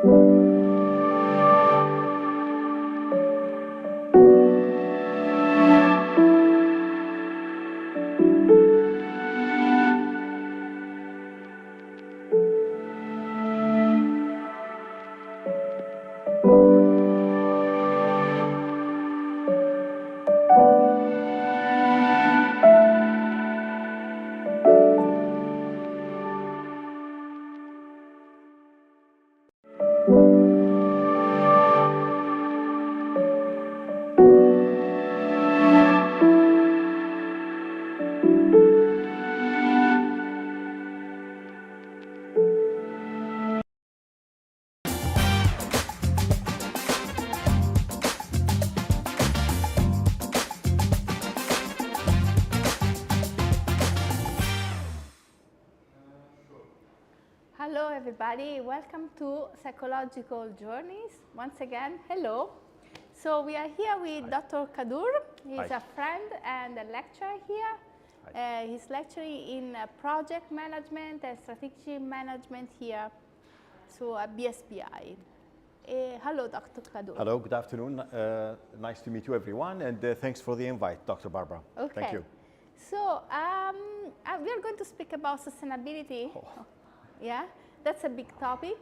Hello everybody, welcome to Psychological Journeys. Once again, hello. So we are here with Dr. Kaddour. He's a friend and a lecturer here. He's lecturing in project management and strategic management here at BSBI. Hello, Dr. Kaddour. Hello, good afternoon. Nice to meet you, everyone, and thanks for the invite, Dr. Barbara. Okay. Thank you. So we are going to speak about sustainability. Oh. Yeah, that's a big topic,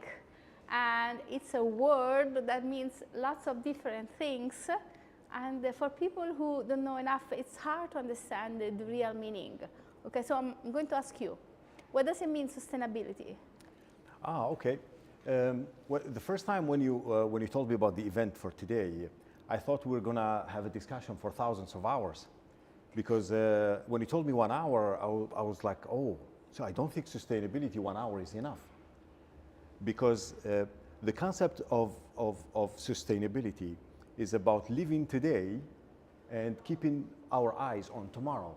and it's a word that means lots of different things, and for people who don't know enough, it's hard to understand the real meaning. Okay, so I'm going to ask you, what does it mean, sustainability? Okay. Well, the first time when you told me about the event for today, I thought we were going to have a discussion for thousands of hours, because when you told me 1 hour, I was like, oh. So I don't think sustainability 1 hour is enough, because the concept of sustainability is about living today and keeping our eyes on tomorrow.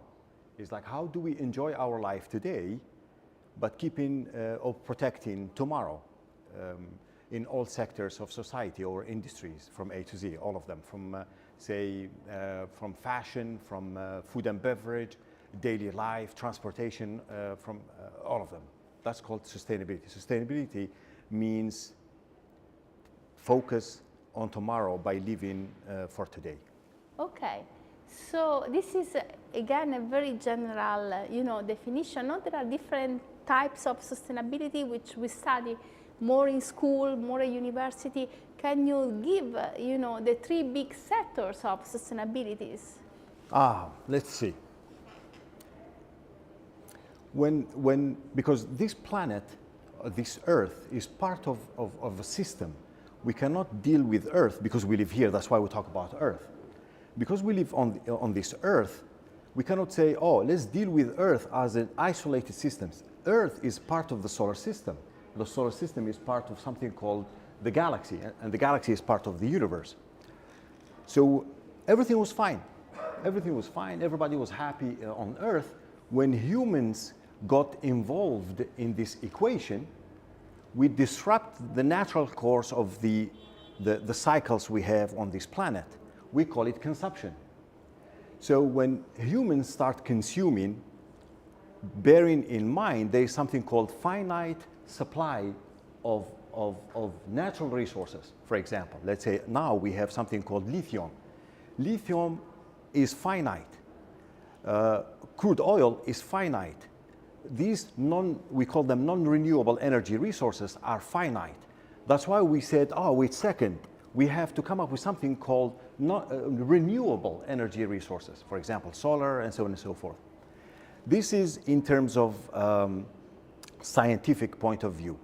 It's like, how do we enjoy our life today, but keeping or protecting tomorrow in all sectors of society or industries from A to Z, all of them, from from fashion, from food and beverage, daily life, transportation, from all of them. That's called sustainability. Sustainability means focus on tomorrow by living for today. Okay, so this is again a very general, definition. No, there are different types of sustainability which we study more in school, more at university. Can you give, the 3 big sectors of sustainabilities? Let's see. Because this planet, this Earth, is part of a system. We cannot deal with Earth because we live here. That's why we talk about Earth. Because we live on this Earth, we cannot say, oh, let's deal with Earth as an isolated system. Earth is part of the solar system. The solar system is part of something called the galaxy, and the galaxy is part of the universe. So everything was fine. Everything was fine. Everybody was happy on Earth. When humans got involved in this equation, we disrupt the natural course of the cycles we have on this planet. We call it consumption. So when humans start consuming, bearing in mind there is something called finite supply of natural resources. For example, let's say now we have something called lithium. Lithium is finite. Crude oil is finite. These we call them non-renewable energy resources are finite. That's why we said, oh, wait a second, we have to come up with something called renewable energy resources, for example, solar and so on and so forth. This is in terms of scientific point of view.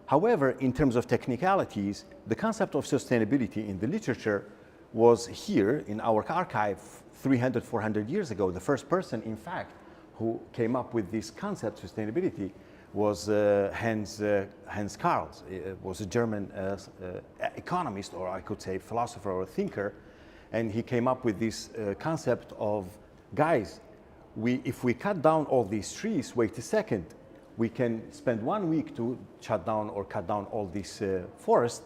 However, in terms of technicalities, the concept of sustainability in the literature was here in our archive 300, 400 years ago. The first person, in fact, who came up with this concept, sustainability, was Hans Karls. Was a German economist, or I could say philosopher or thinker, and he came up with this concept of, guys, if we cut down all these trees, wait a second, we can spend 1 week to shut down or cut down all this forest,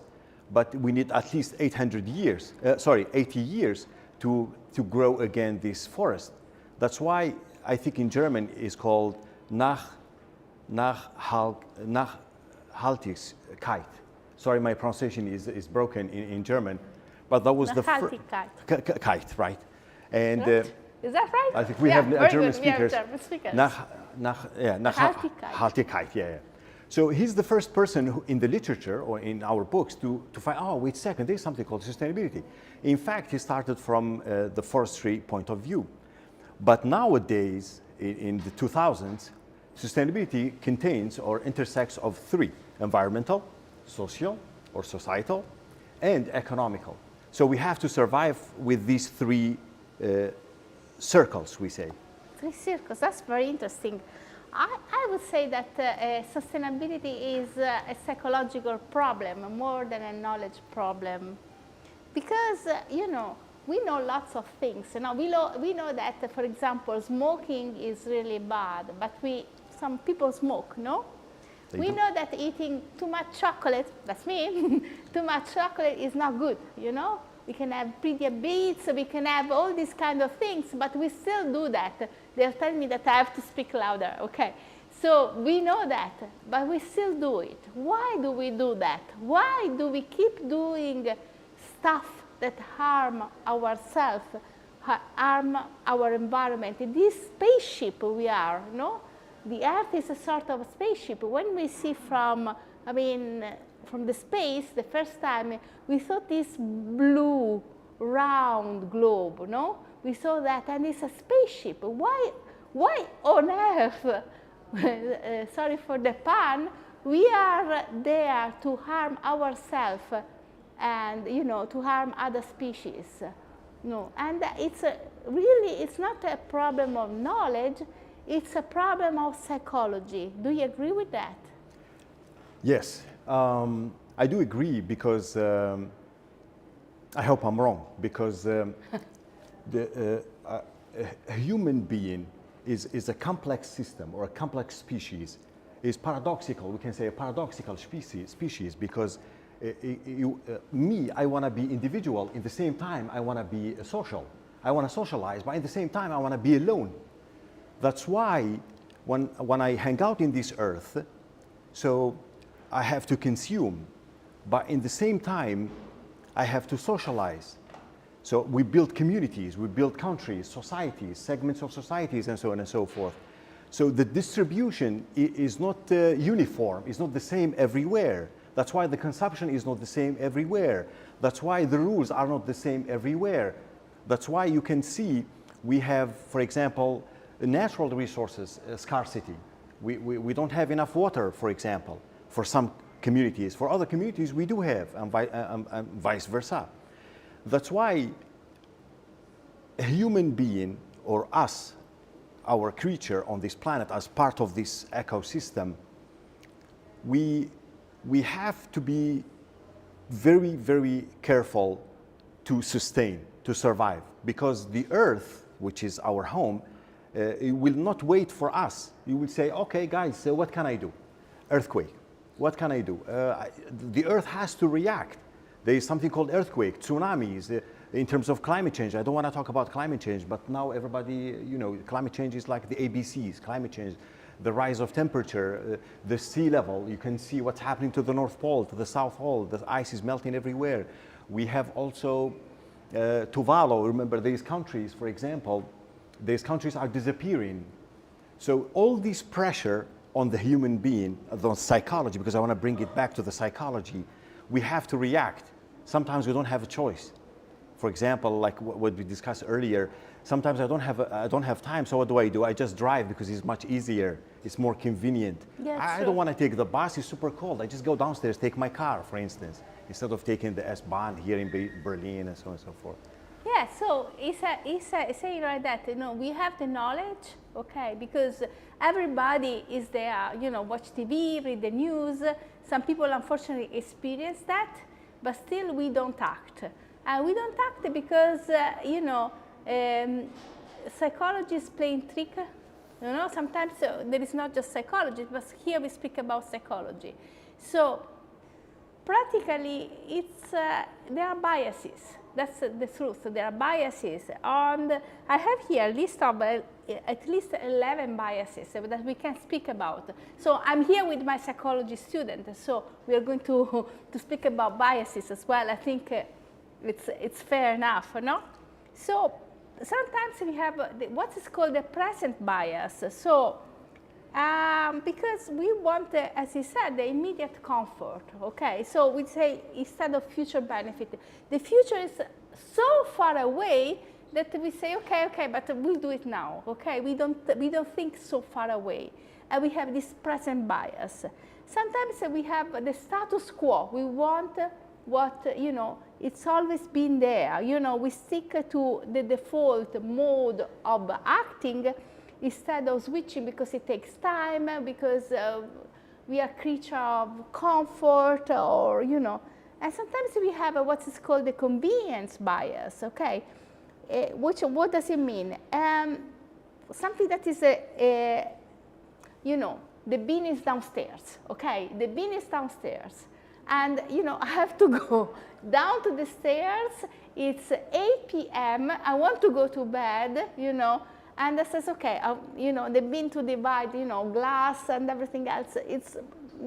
but we need at least 80 years to grow again this forest. That's why I think in German it's called Nachhaltigkeit. Sorry, my pronunciation is broken in German, but that was the first. Kite, right? And right? Is that right? I think we have German speakers. Nachhaltigkeit. Yeah. So he's the first person who, in the literature or in our books to find, oh, wait a second, there's something called sustainability. In fact, he started from the forestry point of view. But nowadays, in the 2000s, sustainability contains or intersects of three: environmental, social or societal, and economical. So we have to survive with these three circles, we say. Three circles, that's very interesting. I would say that sustainability is a psychological problem more than a knowledge problem. Because, you know, we know lots of things. You know, we know that, for example, smoking is really bad, but some people smoke, no? We know that eating too much chocolate, that's me, too much chocolate is not good, you know? We can have pre-diabetes, we can have all these kind of things, but we still do that. They'll tell me that I have to speak louder, okay? So we know that, but we still do it. Why do we do that? Why do we keep doing stuff that harm ourselves, harm our environment? In this spaceship we are, no? The Earth is a sort of a spaceship. When we see from the space, the first time, we saw this blue, round globe, no? We saw that, and it's a spaceship. Why on earth, sorry for the pun, we are there to harm ourselves and, you know, to harm other species? No, and it's it's not a problem of knowledge, it's a problem of psychology. Do you agree with that? Yes. I do agree because I hope I'm wrong, because a human being is a complex system or a complex species. Is paradoxical, we can say a paradoxical species because I want to be individual, in the same time I want to be social. I want to socialize, but at the same time I want to be alone. That's why when I hang out in this earth, so I have to consume, but in the same time, I have to socialize. So we build communities, we build countries, societies, segments of societies, and so on and so forth. So the distribution is not uniform, it's not the same everywhere. That's why the consumption is not the same everywhere. That's why the rules are not the same everywhere. That's why you can see we have, for example, natural resources scarcity. We don't have enough water, for example, for some communities. For other communities, we do have, and vice versa. That's why a human being, or us, our creature on this planet, as part of this ecosystem, we have to be very, very careful to sustain, to survive, because the earth, which is our home, it will not wait for us. You will say, okay, guys, what can I do? Earthquake. What can I do? The earth has to react. There is something called earthquake, tsunamis, in terms of climate change. I don't want to talk about climate change, but now everybody, you know, climate change is like the ABCs, climate change, the rise of temperature, the sea level. You can see what's happening to the North Pole, to the South Pole. The ice is melting everywhere. We have also Tuvalu. Remember, these countries, for example, these countries are disappearing. So all this pressure on the human being, the psychology, because I want to bring it back to the psychology, we have to react. Sometimes we don't have a choice. For example, like what we discussed earlier, sometimes I don't have time, so what do? I just drive because it's much easier, it's more convenient. Yeah, I don't want to take the bus, it's super cold. I just go downstairs, take my car, for instance, instead of taking the S-Bahn here in Berlin and so on and so forth. Yeah, so it's saying like that, you know, we have the knowledge, okay, because everybody is there, you know, watch TV, read the news. Some people unfortunately experience that, but still we don't act. And we don't act because, you know, psychology is playing trick. You know, sometimes there is not just psychology, but here we speak about psychology. So practically, there are biases. That's the truth. There are biases. And I have here a list of at least 11 biases that we can speak about. So I'm here with my psychology student, so we are going to speak about biases as well. I think it's fair enough, no? So sometimes we have what is called the present bias. So because we want, as he said, the immediate comfort, okay? So we say instead of future benefit, the future is so far away that we say, okay, but we'll do it now, okay? We don't think so far away. And we have this present bias. Sometimes we have the status quo. We want what, it's always been there. We stick to the default mode of acting instead of switching because it takes time, because we are creature of comfort, or, And sometimes we have what is called the convenience bias, okay? What does it mean? Something that is, the bin is downstairs, okay? The bin is downstairs. And, I have to go down to the stairs. It's 8 p.m. I want to go to bed, And I says, okay, the bin to divide, glass and everything else. It's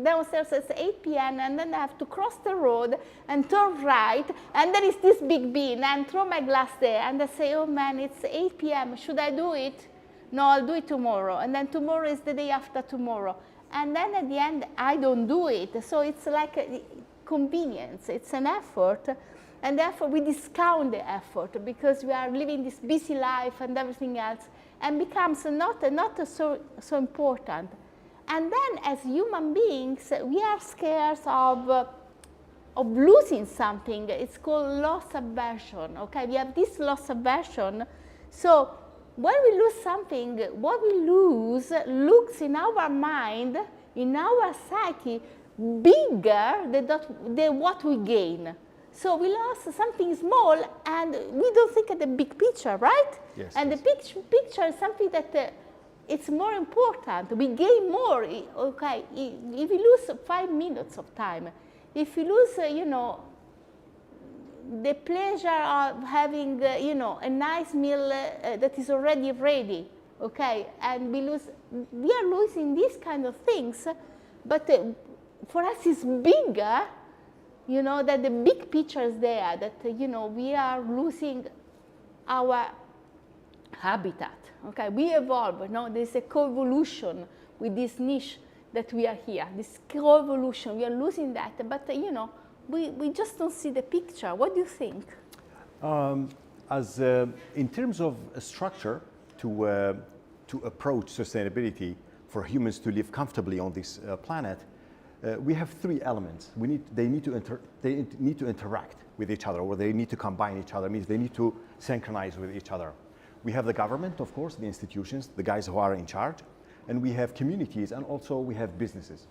downstairs, it's 8 p.m. and then I have to cross the road and turn right. And there is this big bin and throw my glass there. And I say, oh man, it's 8 p.m. Should I do it? No, I'll do it tomorrow. And then tomorrow is the day after tomorrow. And then at the end, I don't do it. So it's like a convenience. It's an effort. And therefore, we discount the effort because we are living this busy life and everything else, and becomes not so important. And then, as human beings, we are scared of losing something. It's called loss aversion. Okay, we have this loss aversion. So when we lose something, what we lose looks in our mind, in our psyche, bigger than what we gain. So we lost something small, and we don't think of the big picture, right? Yes. And yes. the big picture is something that it's more important. We gain more. Okay, if we lose 5 minutes of time, if we lose, the pleasure of having, a nice meal that is already ready, okay, and we are losing these kind of things, but for us it's bigger. That the big picture is there, that, we are losing our habitat, okay? We evolve, there's a co-evolution with this niche that we are here, this co-evolution, we are losing that, but, we just don't see the picture. What do you think? In terms of a structure to approach sustainability for humans to live comfortably on this planet, we have 3 elements. They need to interact with each other, or they need to combine each other. Means they need to synchronize with each other. We have the government, of course, the institutions, the guys who are in charge, and we have communities, and also we have businesses.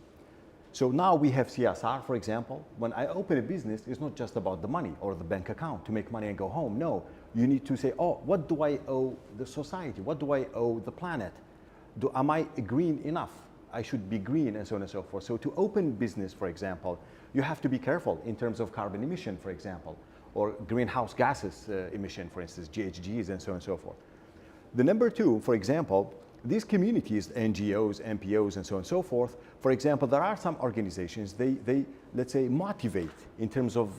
So now we have CSR, for example. When I open a business, it's not just about the money or the bank account to make money and go home. No, you need to say, oh, what do I owe the society? What do I owe the planet? Am I green enough? I should be green, and so on and so forth. So to open business, for example, you have to be careful in terms of carbon emission, for example, or greenhouse gases emission, for instance, GHGs, and so on and so forth. The number 2, for example, these communities, NGOs, NPOs, and so on and so forth, for example, there are some organizations, they let's say, motivate in terms of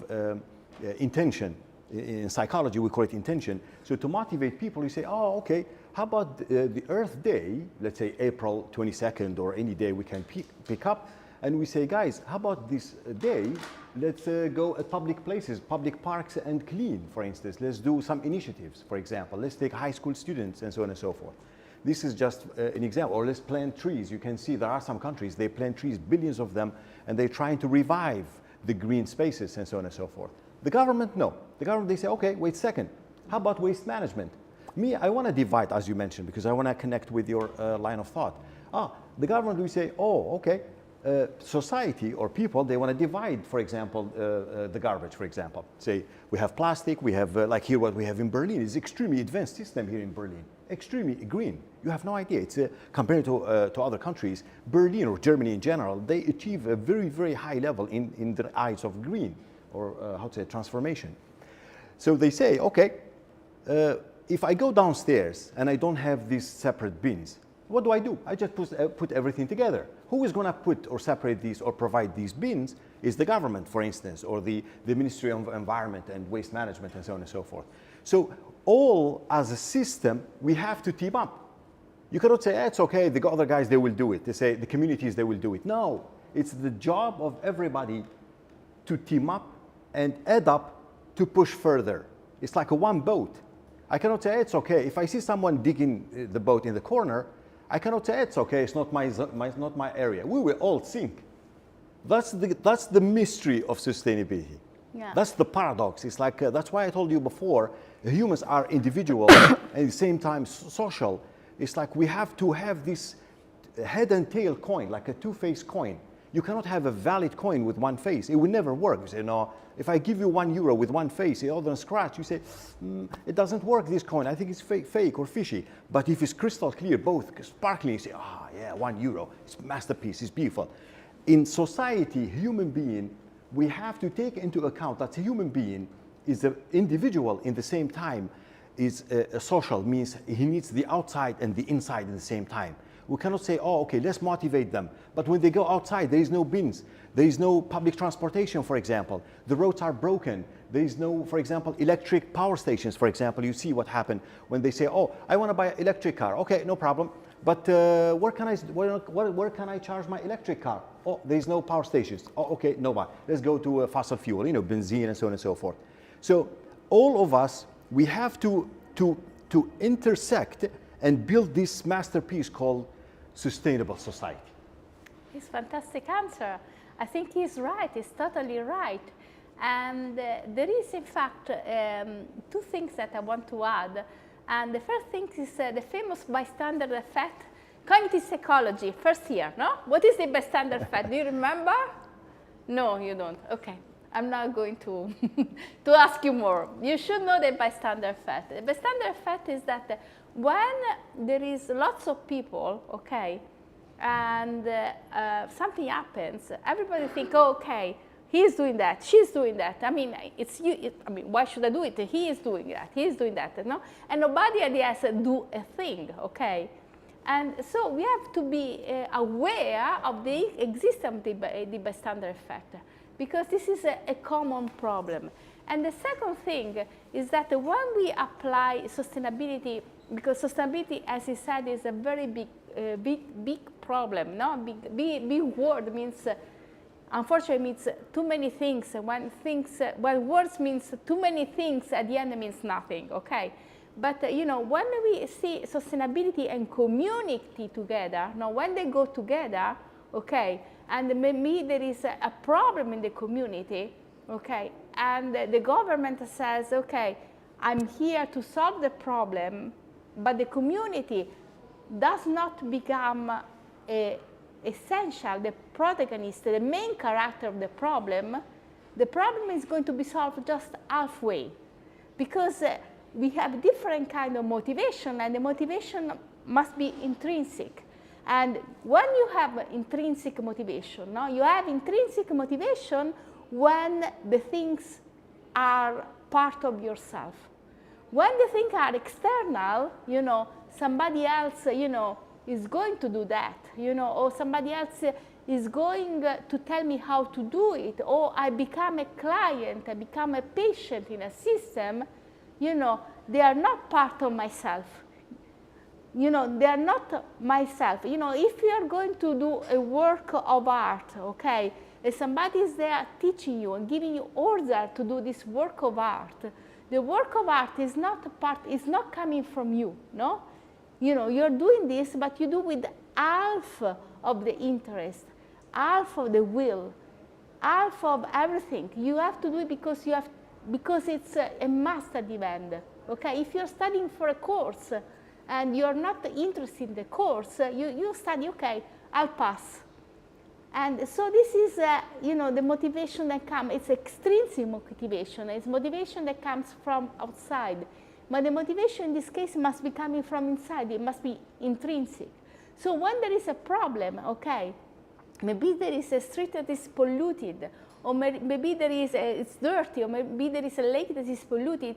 intention. In psychology, we call it intention. So to motivate people, you say, oh, okay, how about the Earth Day, let's say April 22nd, or any day we can pick up, and we say, guys, how about this day, let's go at public places, public parks, and clean, for instance. Let's do some initiatives, for example. Let's take high school students, and so on and so forth. This is just an example. Or let's plant trees. You can see there are some countries, they plant trees, billions of them, and they're trying to revive the green spaces, and so on and so forth. The government, no. The government, they say, okay, wait a second. How about waste management? Me, I want to divide, as you mentioned, because I want to connect with your line of thought. The government will say, oh, okay, society or people, they want to divide, for example, the garbage, for example. Say, we have plastic, we have, like here what we have in Berlin, is extremely advanced system here in Berlin. Extremely green. You have no idea. It's compared to other countries, Berlin or Germany in general, they achieve a very, very high level in the eyes of green, or how to say, transformation. So they say, okay, if I go downstairs and I don't have these separate bins, what do? I just put everything together. Who is going to put or separate these or provide these bins is the government, for instance, or the Ministry of Environment and Waste Management and so on and so forth. So all as a system, we have to team up. You cannot say, it's okay, the other guys, they will do it. They say, the communities, they will do it. No, it's the job of everybody to team up and add up to push further. It's like a one boat. I cannot say, it's okay. If I see someone digging the boat in the corner, I cannot say, it's okay, it's not my area. We will all sink. That's the mystery of sustainability. Yeah. That's the paradox. It's like, that's why I told you before, humans are individual and at the same time social. It's like we have to have this head and tail coin, like a two-faced coin. You cannot have a valid coin with one face. It will never work. You say, no, if I give you €1 with one face, other than scratch, you say, it doesn't work, this coin. I think it's fake or fishy. But if it's crystal clear, both sparkling, you say, yeah, €1. It's masterpiece, it's beautiful. In society, human being, we have to take into account that a human being is an individual in the same time, is a social, means he needs the outside and the inside at the same time. We cannot say, okay, let's motivate them. But when they go outside, there is no bins. There is no public transportation, for example. The roads are broken. There is no, for example, electric power stations, for example. You see what happened when they say, I want to buy an electric car. Okay, no problem. But where can I charge my electric car? There is no power stations. Okay, no buy. Let's go to fossil fuel, benzene and so on and so forth. So all of us, we have to intersect and build this masterpiece called sustainable society. It's a fantastic answer. I think he's right. He's totally right. And there is, in fact, two things that I want to add. And the first thing is the famous bystander effect. Cognitive psychology, first year, no? What is the bystander effect? Do you remember? No, you don't. Okay. I'm not going to ask you more. You should know the bystander effect. The bystander effect is that when there is lots of people, okay, and something happens, everybody thinks, okay, he's doing that, she's doing that. I mean, it's you. Why should I do it? He is doing that. He is doing that. No, and nobody has to do a thing, okay. And so we have to be aware of the existence of the bystander effect, because this is a common problem. And the second thing is that when we apply sustainability, because sustainability, as he said, is a very big problem, no? Big word means, unfortunately, means too many things. When words means too many things, at the end means nothing, okay? But when we see sustainability and community together, when they go together, okay, and maybe there is a problem in the community, okay, and the government says, okay, I'm here to solve the problem, but the community does not become essential, the protagonist, the main character of the problem is going to be solved just halfway, because we have different kind of motivation, and the motivation must be intrinsic. And when you have intrinsic motivation, no, you have intrinsic motivation when the things are part of yourself. When the things are external, somebody else, is going to do that, or somebody else is going to tell me how to do it, or I become a client, I become a patient in a system, they are not part of myself. They are not myself. If you are going to do a work of art, okay, and somebody is there teaching you and giving you order to do this work of art, the work of art is not coming from you, no? You're doing this, but you do with half of the interest, half of the will, half of everything. You have to do it because it's a must at the end. Okay, if you're studying for a course and you're not interested in the course, you study, okay, I'll pass. And so this is, the motivation that comes, it's extrinsic motivation, it's motivation that comes from outside. But the motivation in this case must be coming from inside, it must be intrinsic. So when there is a problem, okay, maybe there is a street that is polluted, or maybe it's dirty, or maybe there is a lake that is polluted.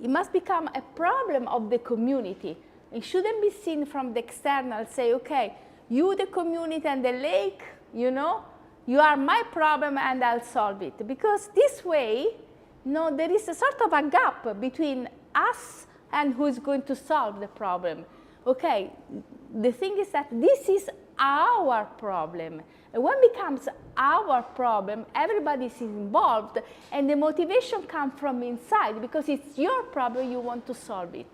It must become a problem of the community. It shouldn't be seen from the external, say, okay, you, the community and the lake, you know, you are my problem and I'll solve it. Because this way, no, there is a sort of a gap between us and who is going to solve the problem. Okay, the thing is that this is our problem. And when it becomes our problem, everybody is involved, and the motivation comes from inside because it's your problem, you want to solve it.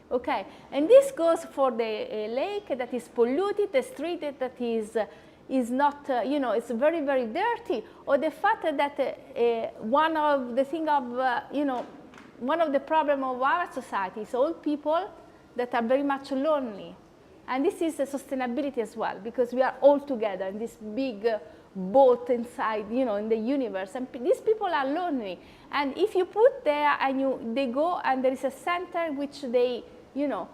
Okay, and this goes for the lake that is polluted, the street that is not, you know, it's very, very dirty, or the fact that one of the thing of, you know, one of the problems of our society is old people that are very much lonely. And this is a sustainability as well, because we are all together in this big boat inside, you know, in the universe. And these people are lonely. And if you put there and they go and there is a center which they, you know,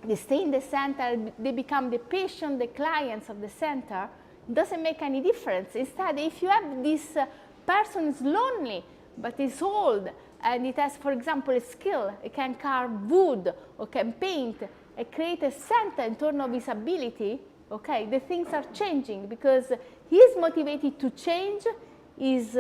they stay in the center, they become the patient, the clients of the center, it doesn't make any difference. Instead, if you have this person is lonely, but is old, and it has, for example, a skill, it can carve wood or can paint, and create a center in terms of his ability, okay, the things are changing because he is motivated to change his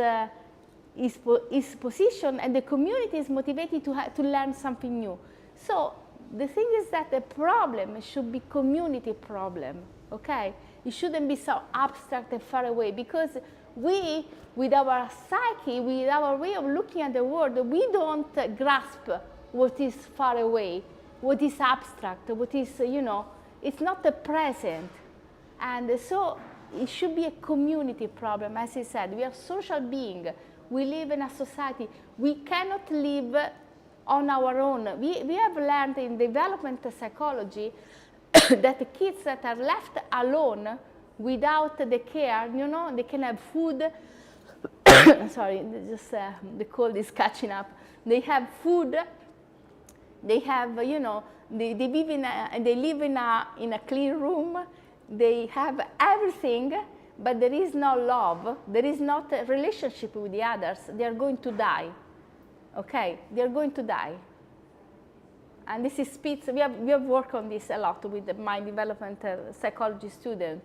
position, and the community is motivated to learn something new. So the thing is that the problem should be community problem, okay? It shouldn't be so abstract and far away, because we, with our psyche, with our way of looking at the world, we don't grasp what is far away, what is abstract, what is, you know, it's not the present. And so it should be a community problem. As I said, we are social beings. We live in a society. We cannot live on our own. We have learned in development psychology that the kids that are left alone without the care, you know, they can have food. Sorry, just the cold is catching up. They have food. They have, you know, they live in a clean room. They have everything, but there is no love. There is not a relationship with the others. They are going to die. Okay, they are going to die. And this is speech. We have worked on this a lot with my development psychology student.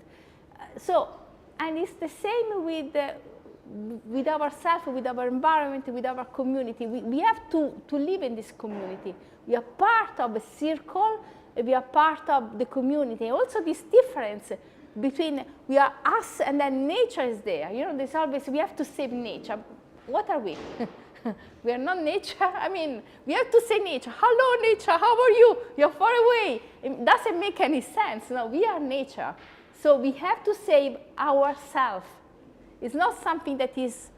And it's the same with ourselves, with our environment, with our community. We have to live in this community. We are part of a circle, we are part of the community. Also this difference between we are us and then nature is there. You know, there's always, we have to save nature. What are we? We are not nature. I mean, we have to say nature. Hello, nature, how are you? You're far away. It doesn't make any sense. No, we are nature. So we have to save ourselves. It's not something that is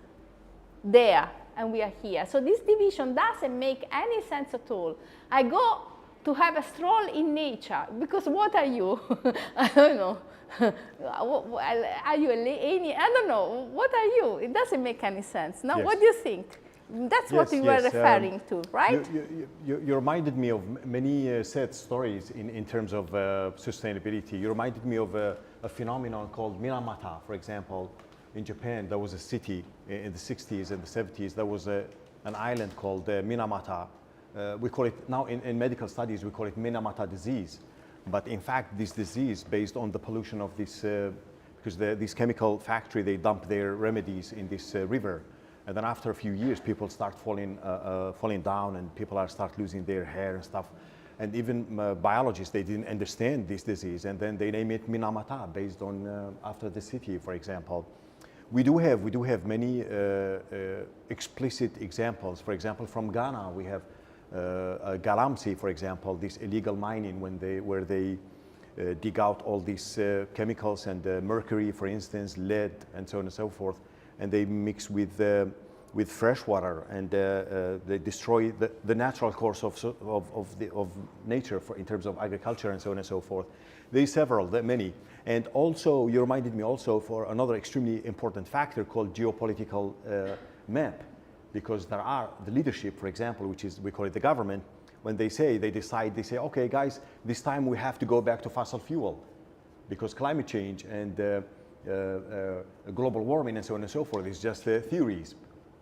there and we are here. So this division doesn't make any sense at all. I go to have a stroll in nature because what are you? I don't know. Are you an alien? I don't know. What are you? It doesn't make any sense. Now, yes. What do you think? That's what you were referring to, right? You reminded me of many sad stories in terms of sustainability. You reminded me of a phenomenon called Minamata, for example. In Japan, there was a city in the 60s and the 70s. There was an island called Minamata. We call it, now in medical studies, we call it Minamata disease. But in fact, this disease, based on the pollution of this, because this chemical factory, they dump their remedies in this river. And then after a few years, people start falling down, and people start losing their hair and stuff. And even biologists, they didn't understand this disease. And then they name it Minamata, based on, after the city, for example. We do have many explicit examples. For example, from Ghana, we have Galamsey, for example, this illegal mining where they dig out all these chemicals and mercury, for instance, lead, and so on and so forth, and they mix with fresh water, and they destroy the natural course of nature in terms of agriculture and so on and so forth. There are many. And also, you reminded me also for another extremely important factor called geopolitical map, because there are the leadership, for example, which is, we call it the government, when they say, okay, guys, this time we have to go back to fossil fuel because climate change and global warming and so on and so forth is just theories,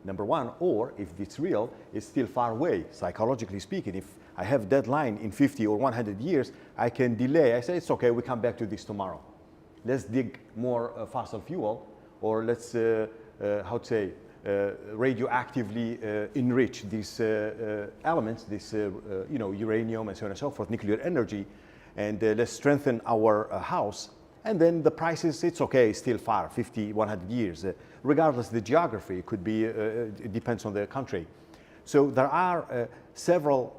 number one, or if it's real, it's still far away, psychologically speaking. If I have deadline in 50 or 100 years, I can delay. I say, it's okay, we come back to this tomorrow. Let's dig more fossil fuel, or let's, radioactively enrich these elements, this, uranium and so on and so forth, nuclear energy, and let's strengthen our house. And then the prices, it's okay, still far, 50, 100 years. Regardless of the geography, it could be, it depends on the country. So there are several,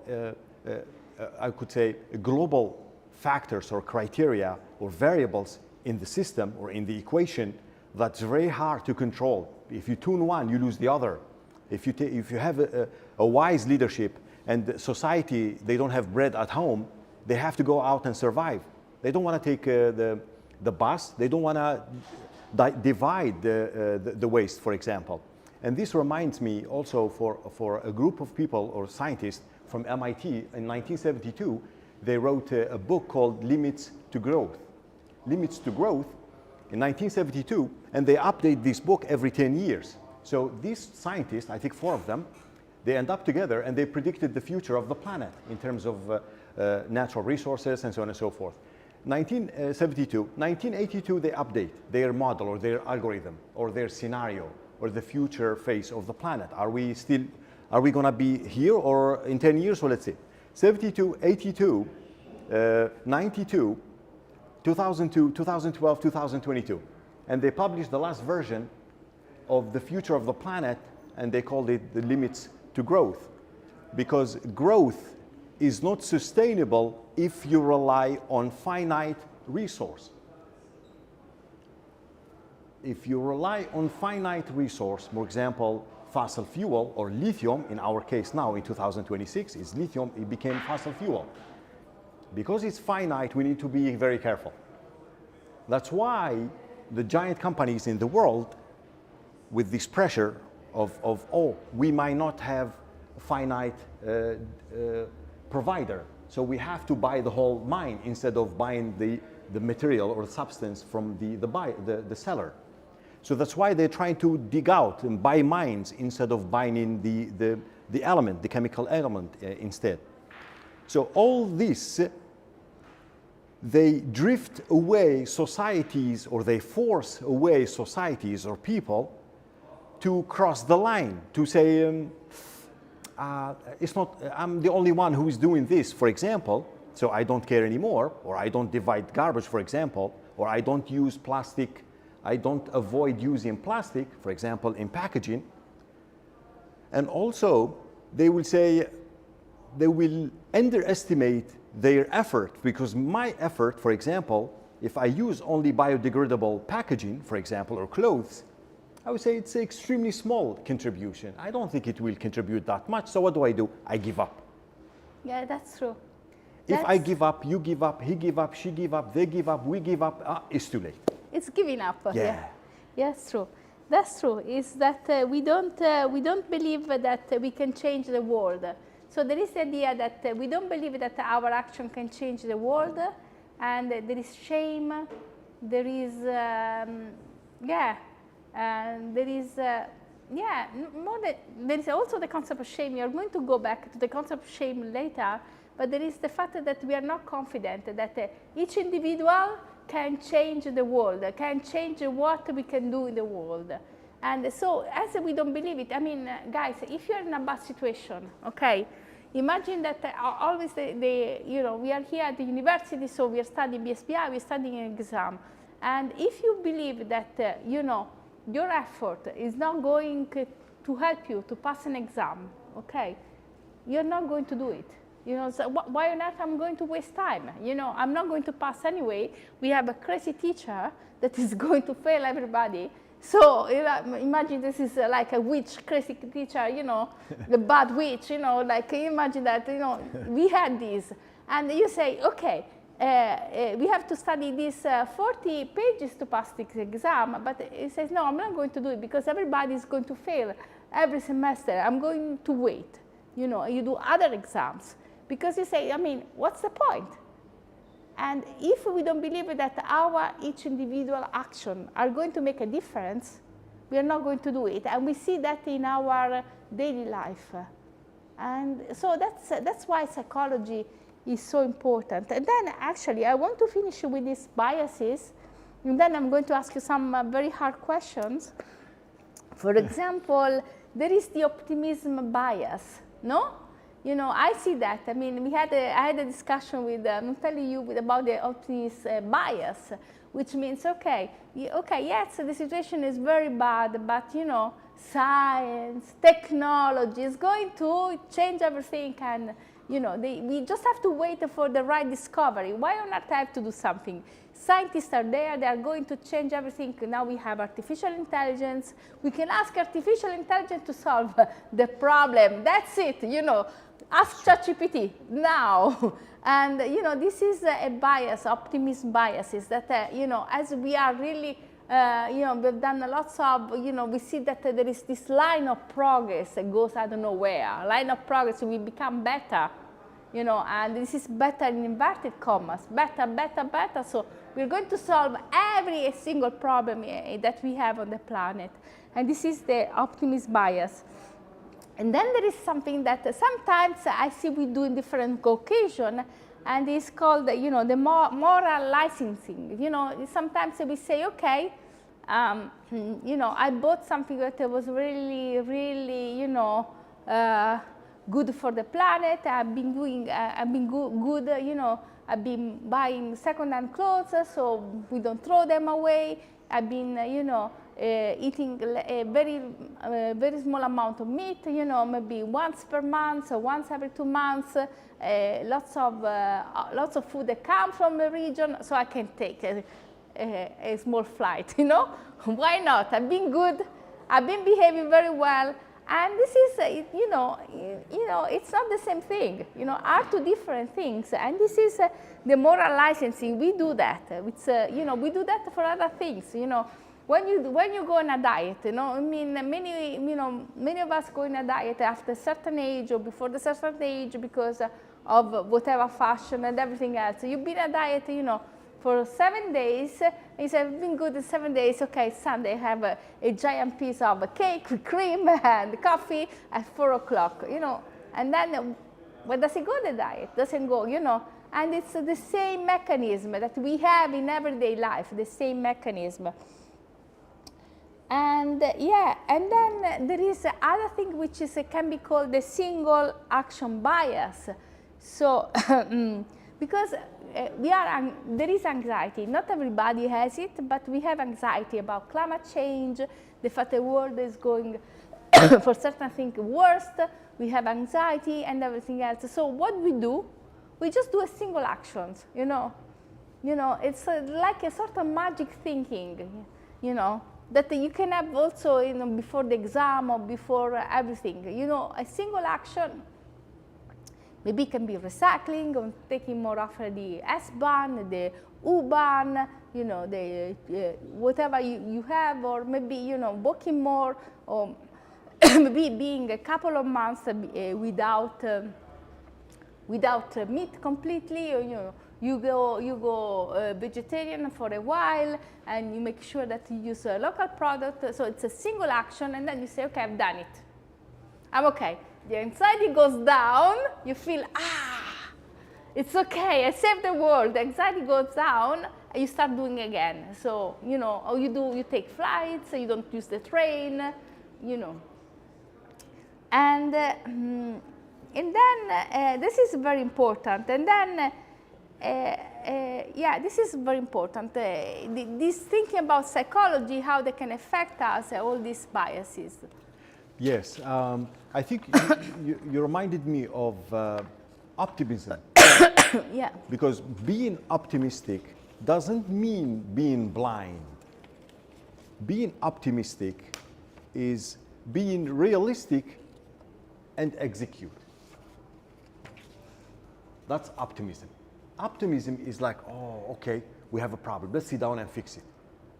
I could say, global factors or criteria or variables in the system or in the equation that's very hard to control. If you tune one, you lose the other. If you have a wise leadership and society, they don't have bread at home, they have to go out and survive. They don't want to take the bus, they don't want to divide the waste, for example. And this reminds me also for a group of people or scientists from MIT in 1972, they wrote a book called Limits to Growth. Limits to Growth in 1972, and they update this book every 10 years. So these scientists, I think 4 of them, they end up together and they predicted the future of the planet in terms of natural resources and so on and so forth. 1972, 1982, they update their model or their algorithm or their scenario or the future phase of the planet. Are we going to be here or in 10 years? Well, let's see. 72, 82, 92, 2002, 2012, 2022. And they published the last version of the future of the planet, and they called it the limits to growth. Because growth is not sustainable if you rely on finite resource. If you rely on finite resource, for example, fossil fuel or lithium, in our case now in 2026, is lithium, it became fossil fuel. Because it's finite, we need to be very careful. That's why the giant companies in the world, with this pressure of oh, we might not have a finite provider, so we have to buy the whole mine instead of buying the material or substance from the seller. So that's why they're trying to dig out and buy mines instead of buying in the element, the chemical element instead. So all this, they drift away societies, or they force away societies or people to cross the line, to say, it's not, I'm the only one who is doing this, for example, so I don't care anymore, or I don't divide garbage, for example, or I don't use plastic, I don't avoid using plastic, for example, in packaging. And also, they will say, they will underestimate their effort, because my effort, for example, if I use only biodegradable packaging, for example, or clothes, I would say it's an extremely small contribution. I don't think it will contribute that much, so what do? I give up. Yeah, that's true. If I give up, you give up, he give up, she give up, they give up, we give up, it's too late. It's giving up. Yeah. Yes, true. That's true. Is that we don't believe that we can change the world. So there is the idea that we don't believe that our action can change the world, and there is shame. There is there is there is also the concept of shame. We are going to go back to the concept of shame later, but there is the fact that we are not confident that each individual can change the world, can change what we can do in the world. And so, as we don't believe it, I mean, guys, if you're in a bad situation, okay, imagine that always we are here at the university, so we are studying BSBI, we're studying an exam. And if you believe that, your effort is not going to help you to pass an exam, okay, you're not going to do it. So why on earth I'm going to waste time? I'm not going to pass anyway. We have a crazy teacher that is going to fail everybody. So imagine this is like a witch, crazy teacher, the bad witch, like can you imagine that, we had this. And you say, okay, we have to study these 40 pages to pass this exam, but it says, no, I'm not going to do it because everybody is going to fail every semester. I'm going to wait. You do other exams because you say, I mean, what's the point? And if we don't believe that our each individual action are going to make a difference, we are not going to do it. And we see that in our daily life. And so that's why psychology is so important. And then actually, I want to finish with these biases, and then I'm going to ask you some very hard questions. For example, there is the optimism bias, no? You know, I see that. I mean, I had a discussion with, I'm telling you about the optimism bias, which means, okay, yes, the situation is very bad, but, you know, science, technology is going to change everything, and, you know, we just have to wait for the right discovery. Why on earth I have to do something? Scientists are there, they are going to change everything. Now we have artificial intelligence. We can ask artificial intelligence to solve the problem. That's it, you know. Ask ChatGPT now. And, you know, this is a bias, optimism bias, is that, you know, as we are really, you know, we've done lots of, you know, we see that there is this line of progress that goes, I don't know where, line of progress, we become better, you know, and this is better in inverted commas, better, better, better. So we're going to solve every single problem that we have on the planet. And this is the optimist bias. And then there is something that sometimes I see we do in different occasions, and it's called, you know, the moral licensing. You know, sometimes we say, okay, you know, I bought something that was really, really, you know, good for the planet. I've been doing, I've been good, you know, I've been buying second-hand clothes, so we don't throw them away. I've been, you know, eating a very small amount of meat, you know, maybe once per month or once every 2 months. Lots of food that come from the region, so I can take a small flight, you know. Why not? I've been good. I've been behaving very well. And this is, you know, it's not the same thing. You know, are two different things. And this is the moral licensing. We do that. It's, you know, we do that for other things. You know, when you go on a diet, you know, I mean, many of us go on a diet after a certain age or before the certain age because of whatever fashion and everything else. So you've been on a diet, you know, for 7 days. He said, I've been good in 7 days. Okay, Sunday, have a giant piece of cake with cream and coffee at 4 o'clock, you know. And then where does it go, the diet? Doesn't go, you know. And it's the same mechanism that we have in everyday life, the same mechanism. And yeah, and then there is other thing which is can be called the single action bias. So because there is anxiety. Not everybody has it, but we have anxiety about climate change, the fact the world is going for certain things worse. We have anxiety and everything else. So what we do, we just do a single actions, you know. You know, it's like a sort of magic thinking, you know, that you can have also, you know, before the exam or before everything. You know, a single action. Maybe it can be recycling or taking more often the S-Bahn, the U-Bahn, you know, the whatever you have, or maybe, you know, walking more, or maybe being a couple of months without meat completely, or, you know, you go vegetarian for a while, and you make sure that you use a local product. So it's a single action, and then you say, okay, I've done it. I'm okay. The anxiety goes down, you feel, it's okay, I saved the world. The anxiety goes down, and you start doing again. So, you know, or you take flights, you don't use the train, you know. And then this is very important. And then, yeah, this is very important. This thinking about psychology, how they can affect us, all these biases. Yes, I think you reminded me of optimism. Yeah. Because being optimistic doesn't mean being blind. Being optimistic is being realistic and execute. That's optimism. Optimism is like, oh, okay, we have a problem. Let's sit down and fix it.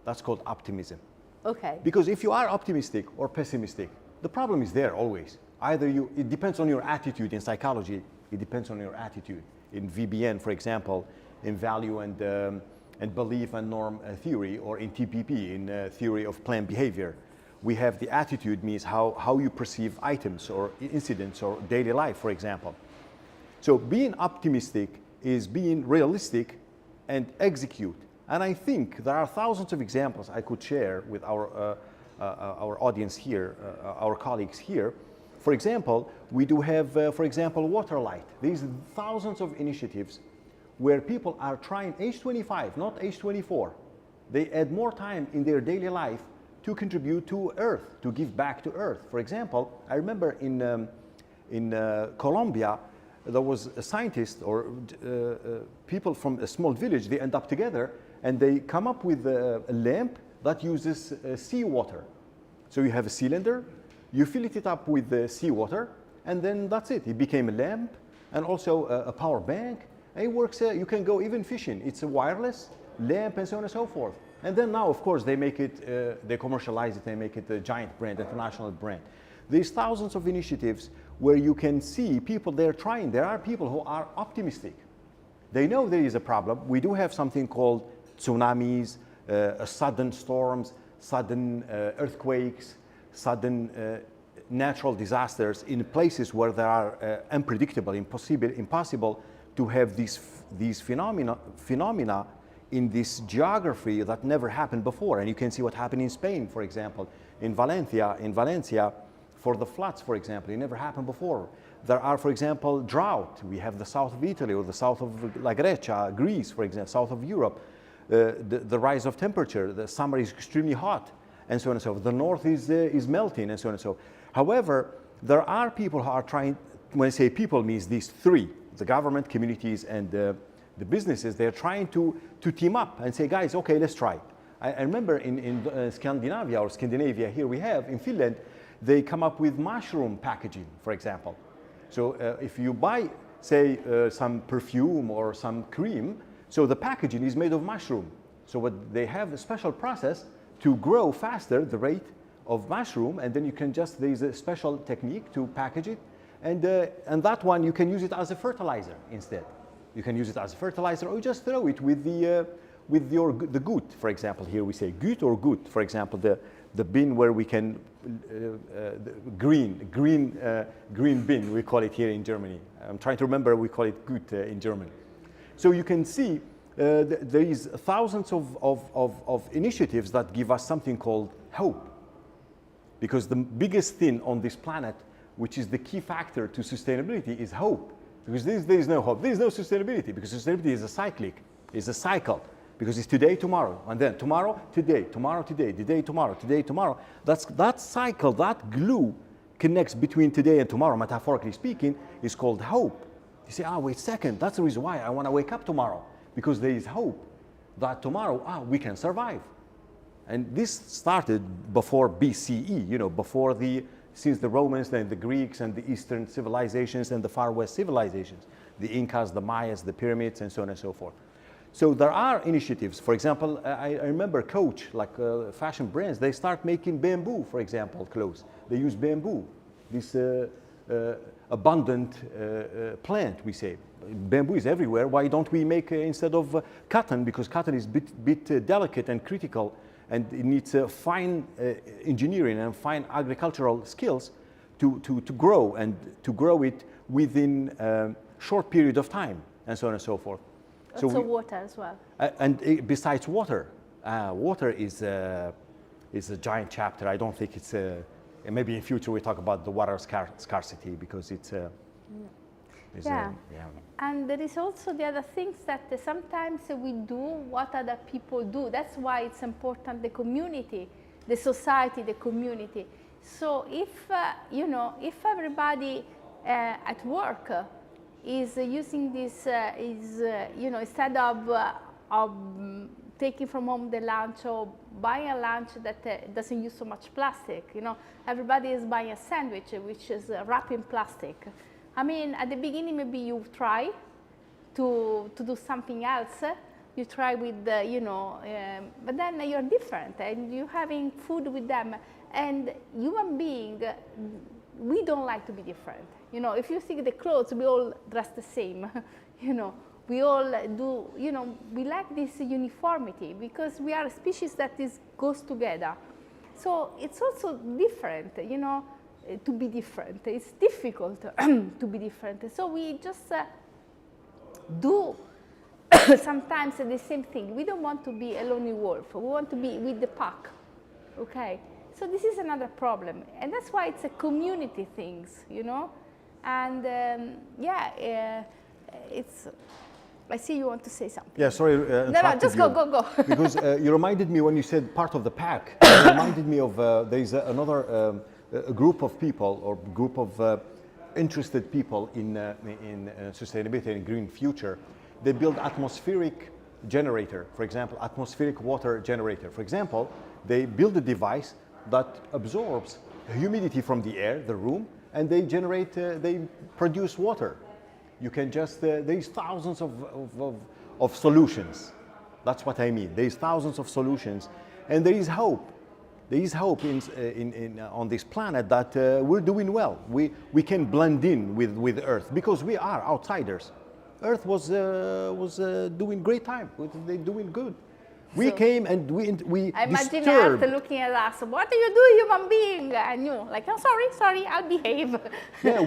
That's called optimism. Okay. Because if you are optimistic or pessimistic, the problem is there always. Either it depends on your attitude in psychology, it depends on your attitude. In VBN, for example, in value and belief and norm theory, or in TPP, in theory of planned behavior. We have the attitude, means how you perceive items or incidents or daily life, for example. So being optimistic is being realistic and execute. And I think there are thousands of examples I could share with our audience here, our colleagues here. For example, we do have, for example, Waterlight. These thousands of initiatives where people are trying age 25, not age 24. They add more time in their daily life to contribute to Earth, to give back to Earth. For example, I remember in Colombia, there was a scientist or people from a small village, they end up together and they come up with a lamp that uses seawater. So you have a cylinder, you fill it up with seawater, and then that's it. It became a lamp and also a power bank. And it works, you can go even fishing. It's a wireless lamp and so on and so forth. And then now, of course, they make it, they commercialize it, they make it a giant brand, international brand. There's thousands of initiatives where you can see people, they're trying. There are people who are optimistic. They know there is a problem. We do have something called tsunamis, sudden storms, sudden earthquakes, sudden natural disasters in places where there are unpredictable, impossible to have these phenomena in this geography that never happened before. And you can see what happened in Spain, for example, in Valencia, for the floods, for example. It never happened before. There are, for example, drought. We have the south of Italy or the south of La Grecia, Greece, for example, south of Europe. The rise of temperature, the summer is extremely hot, and so on and so forth. The north is melting, and so on and so forth. However, there are people who are trying, when I say people, means these three, the government, communities, and the businesses. They're trying to team up and say, guys, okay, let's try. I remember in Scandinavia, or Scandinavia, here we have, in Finland, they come up with mushroom packaging, for example. So if you buy, say, some perfume or some cream, so the packaging is made of mushroom. So what they have a special process to grow faster the rate of mushroom, and then you can just, there is a special technique to package it, and that one you can use it as a fertilizer instead. You can use it as a fertilizer, or just throw it with the gut, for example. Here we say gut or gut, for example, the bin where we can green bin, we call it here in Germany. I'm trying to remember, we call it gut in German. So you can see there is thousands of initiatives that give us something called hope. Because the biggest thing on this planet, which is the key factor to sustainability, is hope. Because there is no hope, there is no sustainability, because sustainability is a cyclic, it's a cycle. Because it's today, tomorrow, and then tomorrow, today, today, tomorrow. That cycle, that glue connects between today and tomorrow, metaphorically speaking, is called hope. You say, wait a second, that's the reason why I want to wake up tomorrow, because there is hope that tomorrow, we can survive. And this started before BCE, before since the Romans, then the Greeks and the Eastern civilizations and the Far West civilizations, the Incas, the Mayas, the pyramids, and so on and so forth. So there are initiatives. For example, I remember Coach, like fashion brands, they start making bamboo, for example, clothes. They use bamboo, this abundant plant, we say. Bamboo is everywhere. Why don't we make instead of cotton? Because cotton is a bit delicate and critical, and it needs fine engineering and fine agricultural skills to grow, and to grow it within a short period of time, and so on and so forth. Also water as well. And besides water, water is a giant chapter. I don't think it's maybe in future we talk about the water scarcity, because it's yeah. And there is also the other things that sometimes we do what other people do. That's why it's important, the community, the society, the community. So if if everybody at work is using this, instead of taking from home the lunch or buying a lunch that doesn't use so much plastic, everybody is buying a sandwich which is wrapped in plastic. I mean, at the beginning maybe you try to do something else. You try with but then you're different and you're having food with them. And human being, we don't like to be different. If you see the clothes, we all dress the same. we all do, we like this uniformity because we are a species that goes together. So it's also different, to be different. It's difficult to be different. So we just do sometimes the same thing. We don't want to be a lonely wolf. We want to be with the pack, okay? So this is another problem. And that's why it's a community things, And it's, I see you want to say something. Yeah, sorry. No, just go. Because you reminded me when you said part of the pack, you reminded me of, there is another a group of people or group of interested people in sustainability and green future. They build atmospheric generator, for example, atmospheric water generator. For example, they build a device that absorbs humidity from the air, the room, and they generate, they produce water. You can just, there's thousands of solutions. That's what I mean. There's thousands of solutions, and there is hope. There is hope on this planet that we're doing well. We can blend in with Earth because we are outsiders. Earth was doing great time. They're doing good. We came and we I imagine disturbed. Earth looking at us. What do you do, human being? And you like, oh, sorry, I'll behave. Yeah,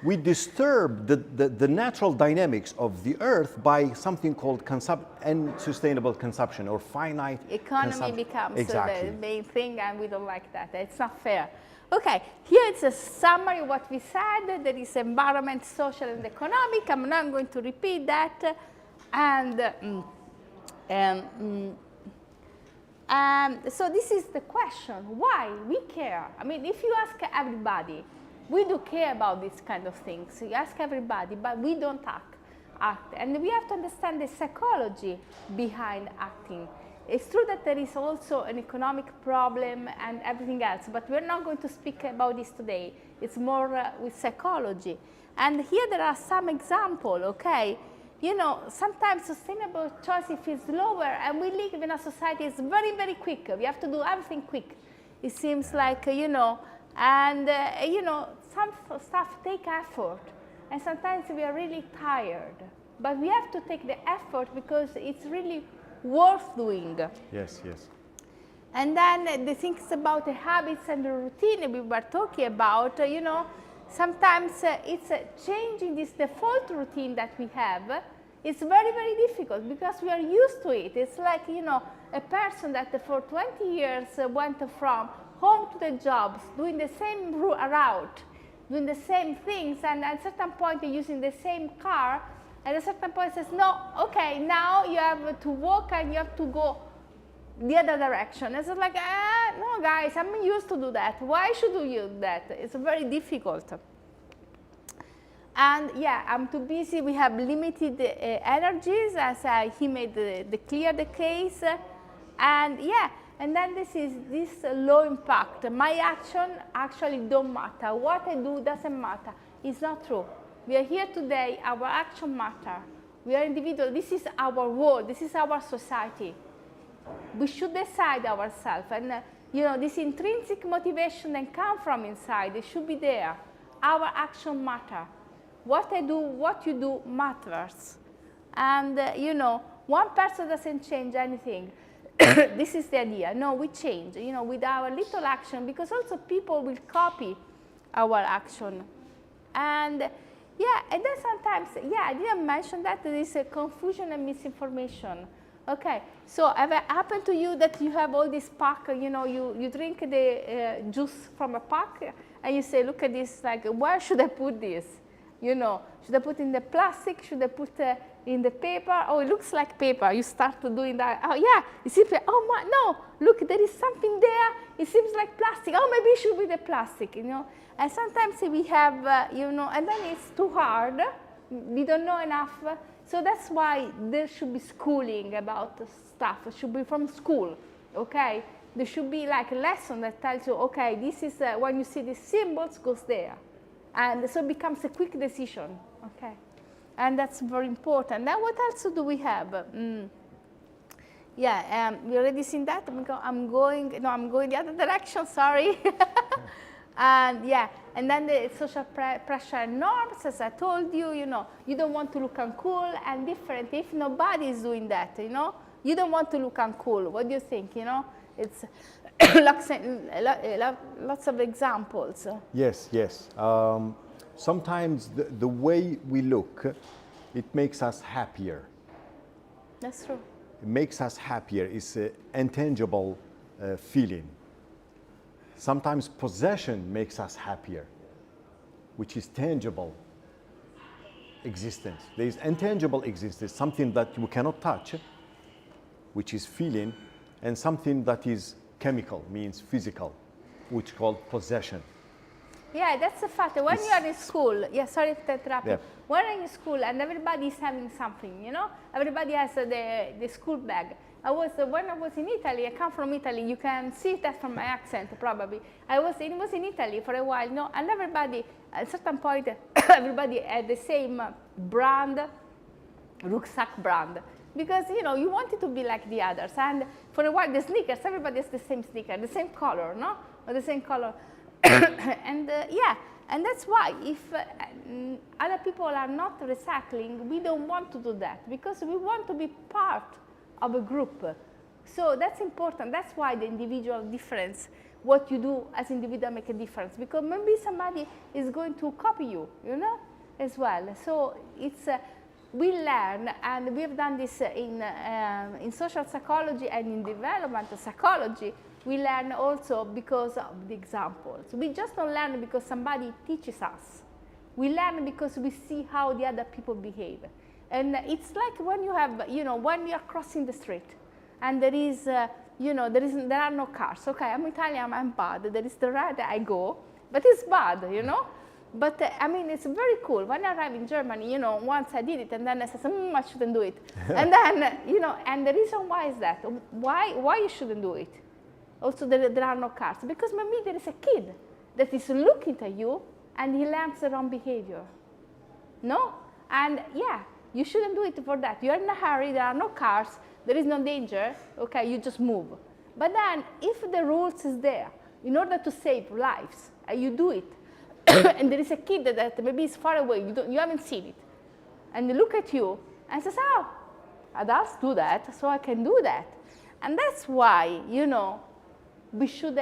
we disturbed the natural dynamics of the Earth by something called sustainable consumption or finite economy becomes exactly. The main thing, and we don't like that. It's not fair. Okay, here it's a summary of what we said. There is environment, social, and economic. I'm not going to repeat that. So this is the question, why we care. I mean, if you ask everybody, we do care about these kind of things. You ask everybody, but we don't act. And we have to understand the psychology behind acting. It's true that there is also an economic problem and everything else, but we're not going to speak about this today. It's more with psychology. And here there are some examples, okay? Sometimes sustainable choice feels lower, and we live in a society that's very, very quick. We have to do everything quick. It seems like, some stuff take effort, and sometimes we are really tired. But we have to take the effort because it's really worth doing. Yes. And then the things about the habits and the routine we were talking about, sometimes it's changing this default routine that we have. It's very, very difficult because we are used to it. It's like, a person that for 20 years went from home to the jobs, doing the same route, doing the same things, and at a certain point they're using the same car, and at a certain point says, no, okay, now you have to walk and you have to go the other direction. It's like, no guys, I'm used to do that. Why should you do that? It's very difficult. And yeah, I'm too busy. We have limited energies, as he made clear the case. And yeah, and then this low impact. My action actually don't matter. What I do doesn't matter. It's not true. We are here today. Our action matter. We are individual. This is our world. This is our society. We should decide ourselves. And this intrinsic motivation that comes from inside, it should be there. Our action matter. What I do, what you do matters. And, one person doesn't change anything. This is the idea. No, we change, with our little action, because also people will copy our action. And, yeah, and then sometimes, I didn't mention that there is a confusion and misinformation. Okay, so have it happened to you that you have all this pack, you drink the juice from a pack, and you say, look at this, like, where should I put this? Should I put in the plastic? Should I put in the paper? Oh, it looks like paper. You start doing that. Oh, yeah, you see, oh, no, look, there is something there. It seems like plastic. Oh, maybe it should be the plastic, And sometimes we have, and then it's too hard. We don't know enough. So that's why there should be schooling about stuff. It should be from school, okay? There should be like a lesson that tells you, okay, this is, when you see the symbols, goes there. And so it becomes a quick decision, okay? And that's very important. Now, what else do we have? We already seen that. I'm going the other direction, sorry. And yeah, and then the social pressure and norms, as I told you, you don't want to look uncool and different. If nobody is doing that, you don't want to look uncool. What do you think? It's lots of examples. Yes, yes. Sometimes the way we look, it makes us happier. That's true. It makes us happier. It's an intangible feeling. Sometimes possession makes us happier, which is tangible existence. There is intangible existence, something that we cannot touch, which is feeling, and something that is chemical, means physical, which is called possession. Yeah, that's a fact. When you are in school, sorry to interrupt you. When you're in school and everybody is having something, everybody has the school bag. When I was in Italy, I come from Italy, you can see that from my accent probably. I was in Italy for a while, and everybody, at a certain point, everybody had the same brand, rucksack brand. Because, you wanted to be like the others. And for a while, the sneakers, everybody has the same sneaker, the same color, no? Or the same color. And and that's why if other people are not recycling, we don't want to do that because we want to be part of a group. So that's important. That's why the individual difference, what you do as individual make a difference, because maybe somebody is going to copy you, as well. So it's we learn, and we've done this in social psychology and in developmental psychology. We learn also because of the examples. We just don't learn because somebody teaches us. We learn because we see how the other people behave. And it's like when you have, when you are crossing the street and there is, there are no cars. Okay, I'm Italian, I'm bad. There is the red, I go, but it's bad, But it's very cool. When I arrived in Germany, once I did it and then I said, I shouldn't do it. And then, and the reason why is that, why you shouldn't do it? Also, there are no cars. Because maybe there is a kid that is looking at you and he learns the wrong behavior. No? And yeah, you shouldn't do it for that. You're in a hurry, there are no cars, there is no danger, okay, you just move. But then, if the rules is there, in order to save lives, you do it, and there is a kid that maybe is far away, you haven't seen it, and they look at you and says, oh, adults do that, so I can do that. And that's why, we should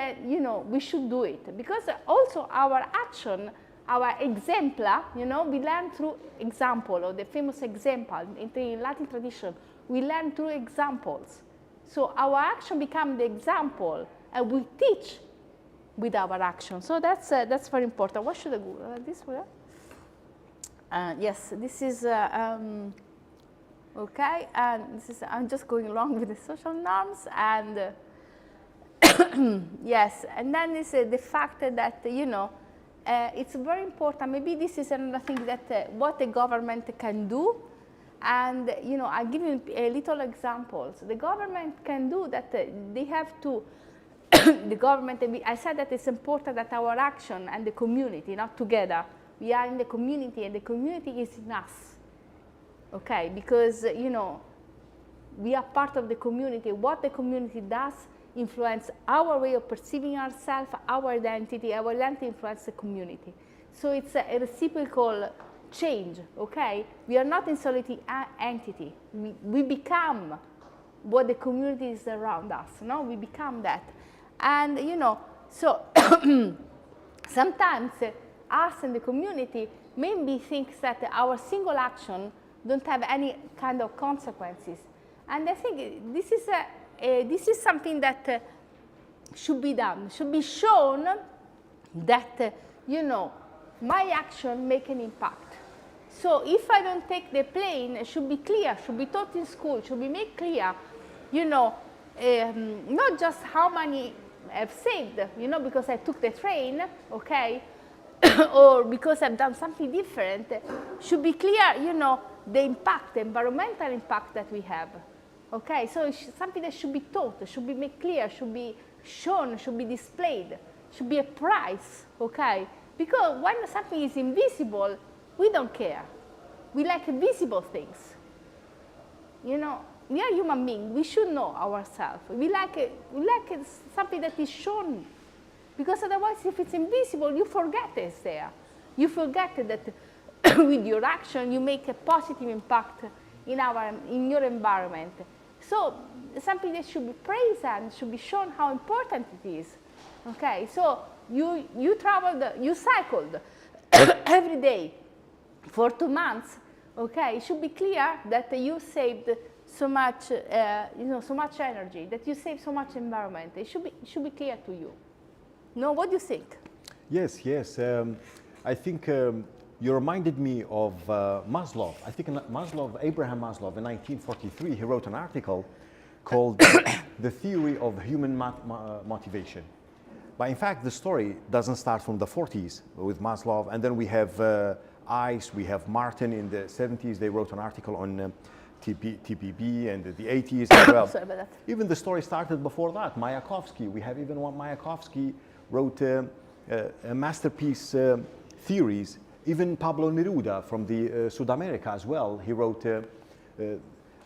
do it. Because also our action, our exemplar, we learn through example, or the famous example in the Latin tradition, we learn through examples. So our action becomes the example, and we teach with our action. So that's very important. What should I go? This way? Yes, this is, okay, and this is, I'm just going along with the social norms, and yes, and then is the fact that, it's very important. Maybe this is another thing that what the government can do. And, I'll give you a little examples. The government can do that. They have to, the government, I said that it's important that our action and the community, not together. We are in the community and the community is in us. Okay, because, we are part of the community. What the community does influence our way of perceiving ourselves, our identity influences the community. So it's a reciprocal change, okay? We are not in solitary entity. We become what the community is around us, no? We become that. And, so sometimes us and the community maybe thinks that our single action don't have any kind of consequences. And I think this is something that should be done, should be shown that, my action make an impact. So if I don't take the plane, it should be clear, should be taught in school, should be made clear, not just how many I've saved, because I took the train, okay, or because I've done something different, should be clear, the impact, the environmental impact that we have. Okay, so it's something that should be taught, should be made clear, should be shown, should be displayed, should be a prize, okay? Because when something is invisible, we don't care. We like visible things. We are human beings, we should know ourselves. We like something that is shown. Because otherwise, if it's invisible, you forget it's there. You forget that with your action, you make a positive impact in your environment. So something that should be praised and should be shown how important it is. Okay, so you traveled, you cycled every day for 2 months. Okay, it should be clear that you saved so much, so much energy, that you saved so much environment. It should be clear to you. No, what do you think? Yes, yes. I think you reminded me of Maslow. I think Abraham Maslow, in 1943, he wrote an article called The Theory of Human Motivation. But in fact, the story doesn't start from the 40s with Maslow, and then we have ICE, we have Martin in the 70s. They wrote an article on TPB and the 80s as well. Sorry about that. Even the story started before that. Mayakovsky, we have even one Mayakovsky wrote a masterpiece theories. Even Pablo Neruda from the South America as well, he wrote,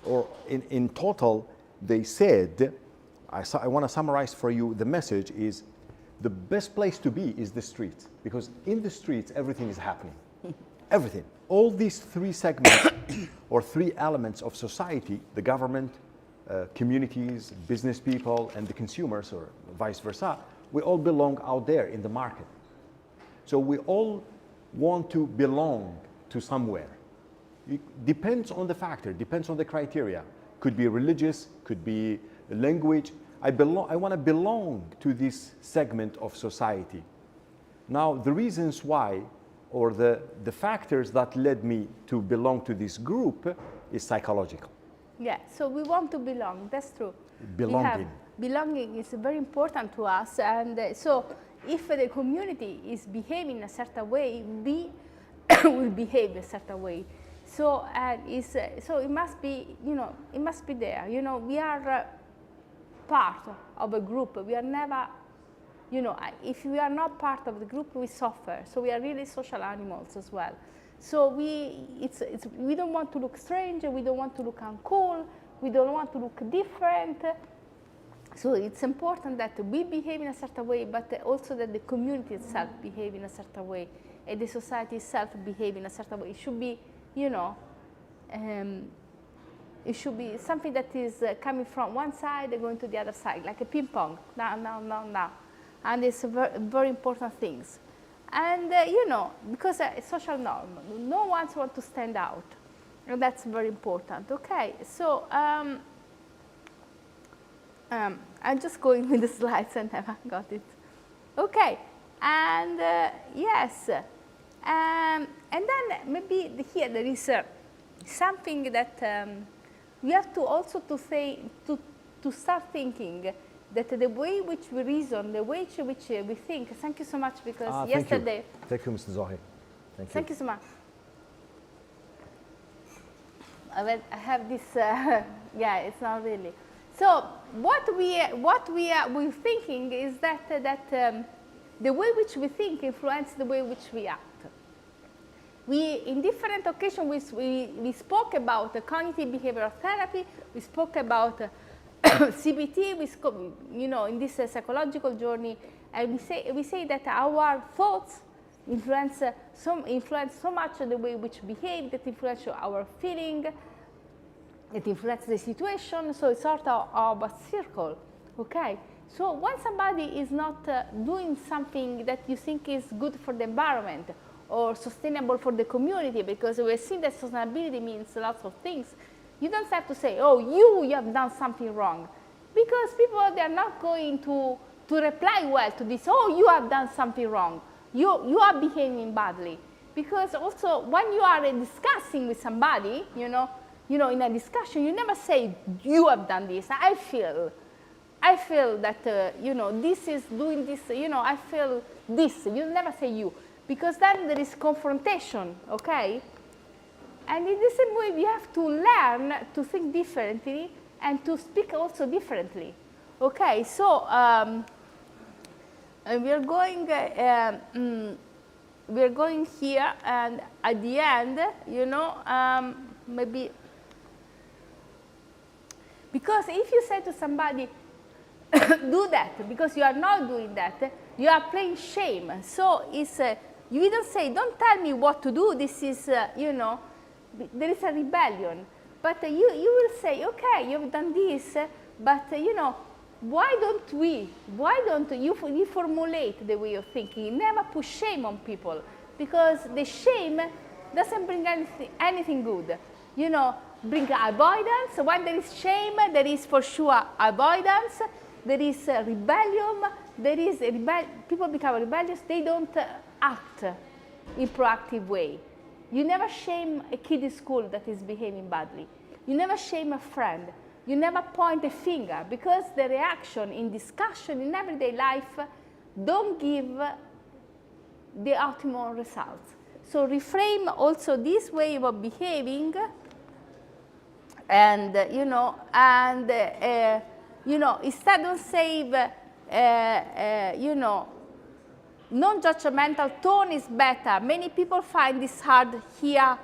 or in total, they said, I want to summarize for you, the message is the best place to be is the street, because in the streets everything is happening. Everything. All these 3 segments or 3 elements of society, the government, communities, business people, and the consumers, or vice versa, we all belong out there in the market. So we all want to belong to somewhere. It depends on the factor, depends on the criteria. Could be religious, could be language. I want to belong to this segment of society. Now, the reasons why, or the factors that led me to belong to this group is psychological. Yeah, so we want to belong, that's true. Belonging. Belonging is very important to us, and so if the community is behaving a certain way, we will behave a certain way. So so it must be, it must be there. We are part of a group. We are never, if we are not part of the group, we suffer. So we are really social animals as well. So we don't want to look strange. We don't want to look uncool. We don't want to look different. So it's important that we behave in a certain way, but also that the community itself behave in a certain way, and the society itself behave in a certain way. It should be, it should be something that is coming from one side and going to the other side, like a ping pong, now. And it's very important things. And, because it's social norm, no one wants to stand out. And that's very important. Okay, so I'm just going with the slides and haven't got it. Okay, and yes, and then maybe here there is something that we have to also to start thinking that the way which we reason, the way which we think. Thank you so much, because yesterday. Thank you, Mr. Zohi. Thank you so much. I have this. Yeah, it's not really. So what we're thinking is that the way which we think influences the way which we act. In different occasions, we spoke about cognitive behavioral therapy. We spoke about CBT. We spoke, in this psychological journey, and we say that our thoughts influence so much the way which we behave, that influence our feeling, that influence the situation. So it's sort of a circle. Okay. So when somebody is not doing something that you think is good for the environment or sustainable for the community, because we've seen that sustainability means lots of things, you don't have to say, oh, you have done something wrong, because people, they're not going to reply well to this, oh, you have done something wrong, you are behaving badly. Because also when you are discussing with somebody, in a discussion, you never say, you have done this, I feel that, this is doing this, I feel this. You never say you, because then there is confrontation, okay? And in the same way, we have to learn to think differently and to speak also differently, okay? So we are going here, and at the end, maybe, because if you say to somebody, do that, because you are not doing that, you are playing shame. So it's, you don't say, don't tell me what to do, this is, you know, there is a rebellion. But you will say, okay, you've done this, but you know, why don't you formulate the way of thinking, never put shame on people, because the shame doesn't bring anything good. You know, bring avoidance. When there is shame, there is for sure avoidance, there is rebellion, people become rebellious, they don't act in proactive way. You never shame a kid in school that is behaving badly. You never shame a friend. You never point a finger, because the reaction in discussion in everyday life don't give the optimal results. So reframe also this way of behaving, and you know, instead of say, you know, non-judgmental tone is better. Many people find this hard here,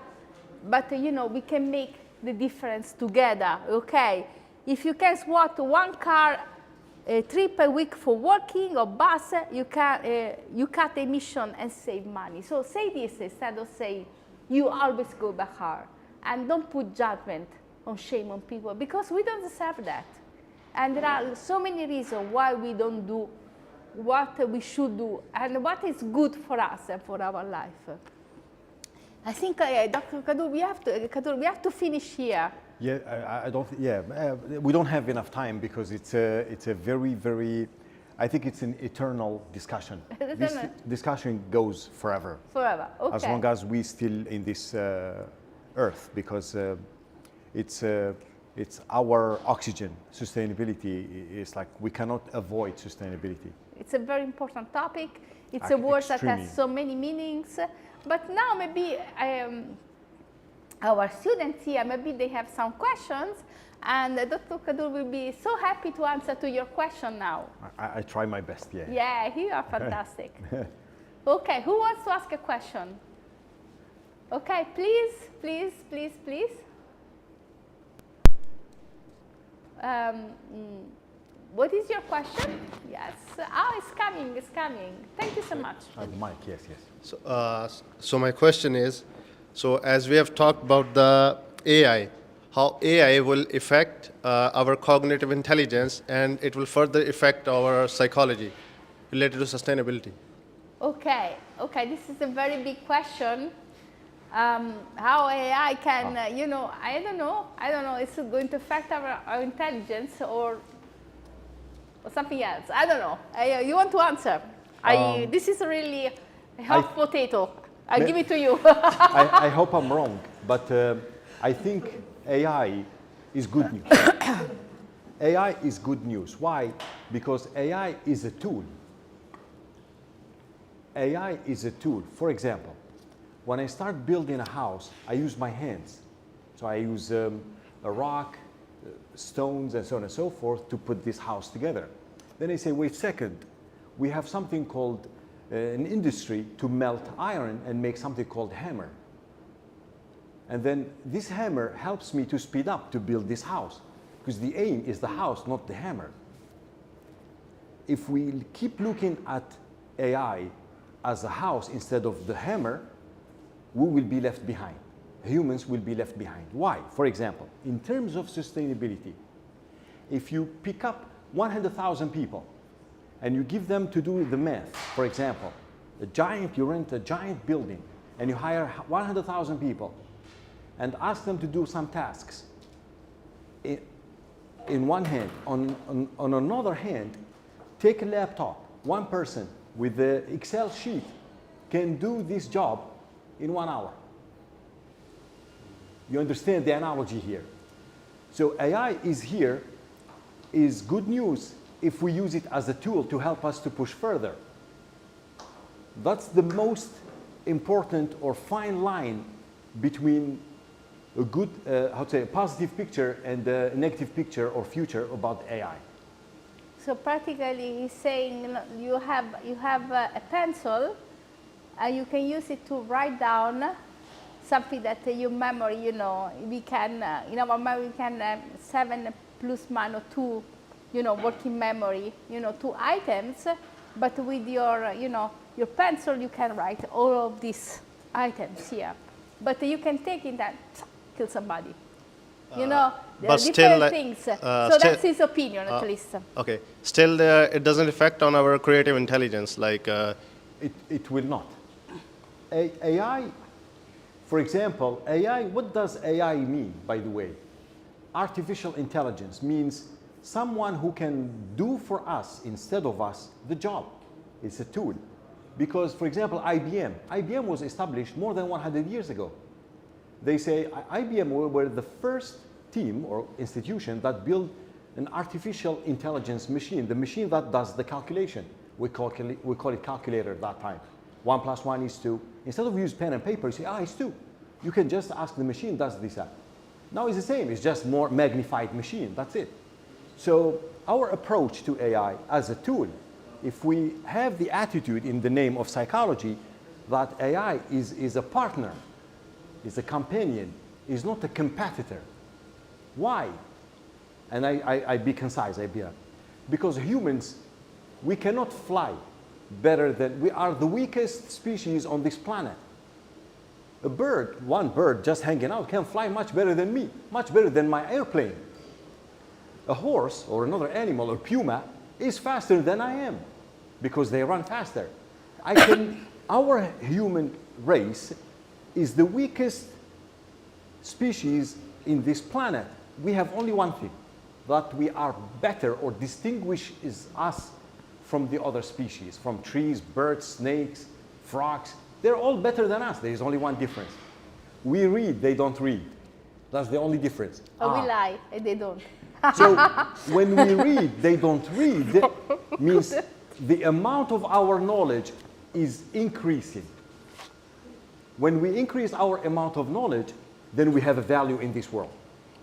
but you know, we can make the difference together, okay? If you can swap one car trip a week for working or bus, you cut emission and save money. So say this instead of saying you always go by car, and don't put judgment or shame on people, because we don't deserve that. And there are so many reasons why we don't do what we should do and what is good for us and for our life. I think, Dr. Kaddour, we have to finish here. Yeah, I don't. Yeah, we don't have enough time, because it's a very, very. I think it's an eternal discussion. This discussion goes forever. Forever. Okay. As long as we still in this earth, because it's our oxygen. Sustainability is like, we cannot avoid sustainability. It's a very important topic. It's a word that has so many meanings. But now maybe our students here, maybe they have some questions, and Dr. Kaddour will be so happy to answer to your question now. I try my best, yeah. Yeah, you are fantastic. Okay, who wants to ask a question? Okay, please, please, please, please. What is your question? Yes. Oh, it's coming, it's coming. Thank you so much. Mike, yes, yes. So my question is, so as we have talked about the AI, how AI will affect our cognitive intelligence, and it will further affect our psychology related to sustainability. Okay, this is a very big question. How AI can, you know, I don't know, is it going to affect our intelligence or something else? I don't know. You want to answer? This is really a hot potato. I'll give it to you. I hope I'm wrong, but I think AI is good news. AI is good news. Why? Because AI is a tool. AI is a tool. For example, when I start building a house, I use my hands. So I use a rock, stones, and so on and so forth to put this house together. Then I say, wait a second, we have something called an industry to melt iron and make something called hammer. And then this hammer helps me to speed up to build this house, because the aim is the house, not the hammer. If we keep looking at AI as a house instead of the hammer, we will be left behind. Humans will be left behind. Why? For example, in terms of sustainability, if you pick up 100,000 people and you give them to do the math, for example, you rent a giant building and you hire 100,000 people and ask them to do some tasks. In one hand, on another hand, take a laptop. One person with the Excel sheet can do this job in 1 hour. You understand the analogy here? So AI is here, is good news if we use it as a tool to help us to push further. That's the most important or fine line between a good, a positive picture and a negative picture or future about AI. So practically, he's saying you have a pencil, and you can use it to write down something that your memory, you know, we can in our memory we can 7 plus minus 2 working memory, 2 items, but with your, your pencil, you can write all of these items here. But you can take it and kill somebody. There are but different still, things. So still- that's his opinion, at least. Okay. Still, it doesn't affect on our creative intelligence. Like, It will not. AI, for example, AI, what does AI mean, by the way? Artificial intelligence means someone who can do for us, instead of us, the job. It's a tool. Because, for example, IBM was established more than 100 years ago. They say IBM were the first team or institution that built an artificial intelligence machine, the machine that does the calculation. We call it calculator at that time. 1 + 1 is 2. Instead of use pen and paper, you say, it's 2. You can just ask the machine, does this happen? Now it's the same, it's just more magnified machine, that's it. So our approach to AI as a tool, if we have the attitude in the name of psychology that AI is a partner, is a companion, is not a competitor. Why? And I be concise, because humans, we cannot fly better than, we are the weakest species on this planet. A bird, one bird just hanging out can fly much better than me, much better than my airplane. A horse or another animal or puma is faster than I am because they run faster. Our human race is the weakest species in this planet. We have only one thing, that we are better or distinguishes us from the other species, from trees, birds, snakes, frogs. They're all better than us. There is only one difference. We read, they don't read. That's the only difference. We lie, and they don't. So when we read, they don't read, means the amount of our knowledge is increasing. When we increase our amount of knowledge, then we have a value in this world.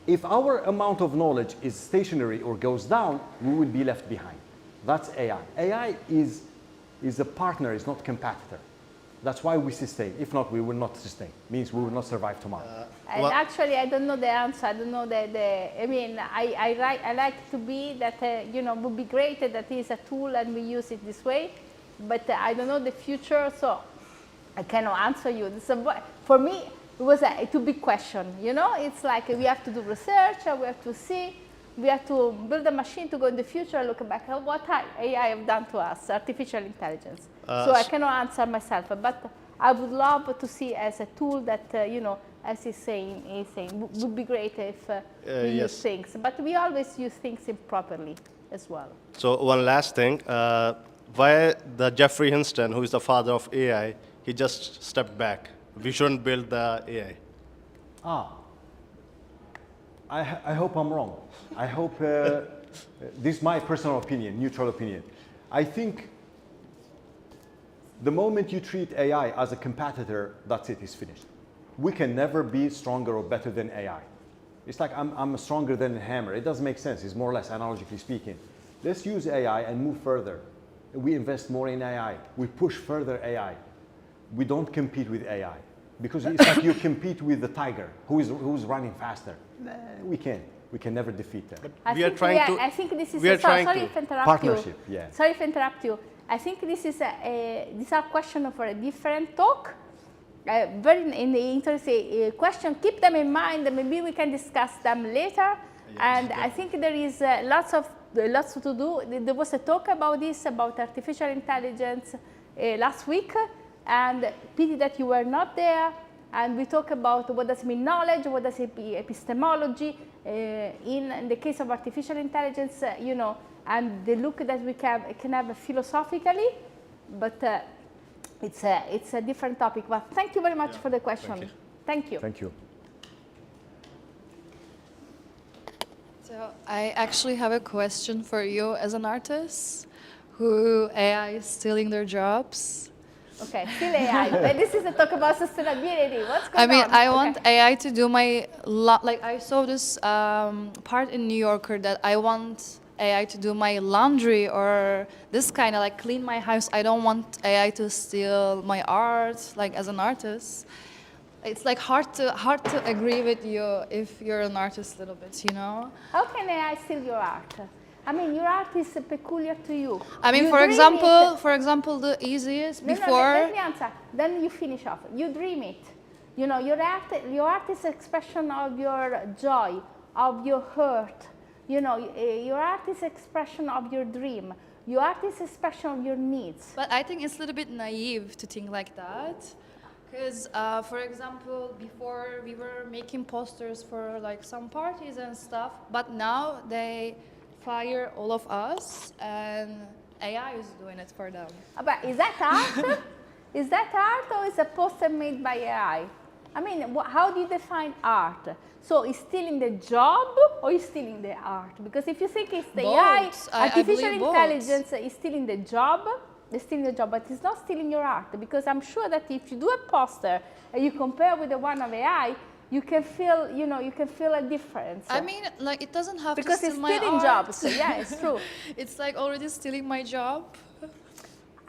If our amount of knowledge is stationary or goes down, we will be left behind. That's AI. AI is a partner, is not competitor. That's why we sustain. If not, we will not sustain. Means we will not survive tomorrow. And actually, I don't know the answer. I don't know I like to be that, would be great that it is a tool and we use it this way. But I don't know the future, so I cannot answer you. For me, it was a too big question. It's like we have to do research, we have to see, we have to build a machine to go in the future and look back at what AI have done to us, artificial intelligence. So I cannot answer myself, but I would love to see as a tool that, as he's saying, would be great if we use things. But we always use things improperly as well. So one last thing, why the Jeffrey Hinton, who is the father of AI, he just stepped back. We shouldn't build the AI. I hope I'm wrong. I hope this is my personal opinion, neutral opinion. I think the moment you treat AI as a competitor, that's it, it's finished. We can never be stronger or better than AI. It's like I'm stronger than a hammer. It doesn't make sense. It's more or less analogically speaking. Let's use AI and move further. We invest more in AI. We push further AI. We don't compete with AI. Because it's like you compete with the tiger who's running faster. We can't. We can never defeat them. I think this is sorry to interrupt partnership, you. yeah. Sorry to interrupt you. I think this is these are questions for a different talk. Very interesting question. Keep them in mind. Maybe we can discuss them later. And I think there is lots to do. There was a talk about this, about artificial intelligence last week. And pity that you were not there. And we talk about what does it mean knowledge, what does it mean epistemology. In the case of artificial intelligence, and the look that we can have philosophically, but it's a different topic. But thank you very much for the question. Thank you. Thank you. So I actually have a question for you as an artist who AI is stealing their jobs. Okay, still AI. But this is a talk about sustainability. What's going on? I want AI to do my, like I saw this part in New Yorker that I want AI to do my laundry or this kind of like clean my house. I don't want AI to steal my art, like as an artist. It's like hard to agree with you if you're an artist a little bit, How can AI steal your art? I mean, your art is peculiar to you. I mean, You for dream example, the easiest No, before. let me answer. Then you finish off. You dream it. You know, your art is expression of your joy, of your hurt. You know, your art is expression of your dream. Your art is expression of your needs. But I think it's a little bit naive to think like that. Because, for example, before we were making posters for like some parties and stuff, but now they fire all of us and AI is doing it for them. But is that art? Is that art or is a poster made by AI? I mean, how do you define art? So is stealing the job or is stealing the art? Because if you think it's the AI, Both. I artificial believe both. intelligence is stealing the job, it's stealing the job, but it's not stealing your art. Because I'm sure that if you do a poster and you compare with the one of AI, you can feel, you know, you can feel a difference. I mean, like, it doesn't have because to it's steal my stealing art. jobs. Yeah, it's true. It's like already stealing my job.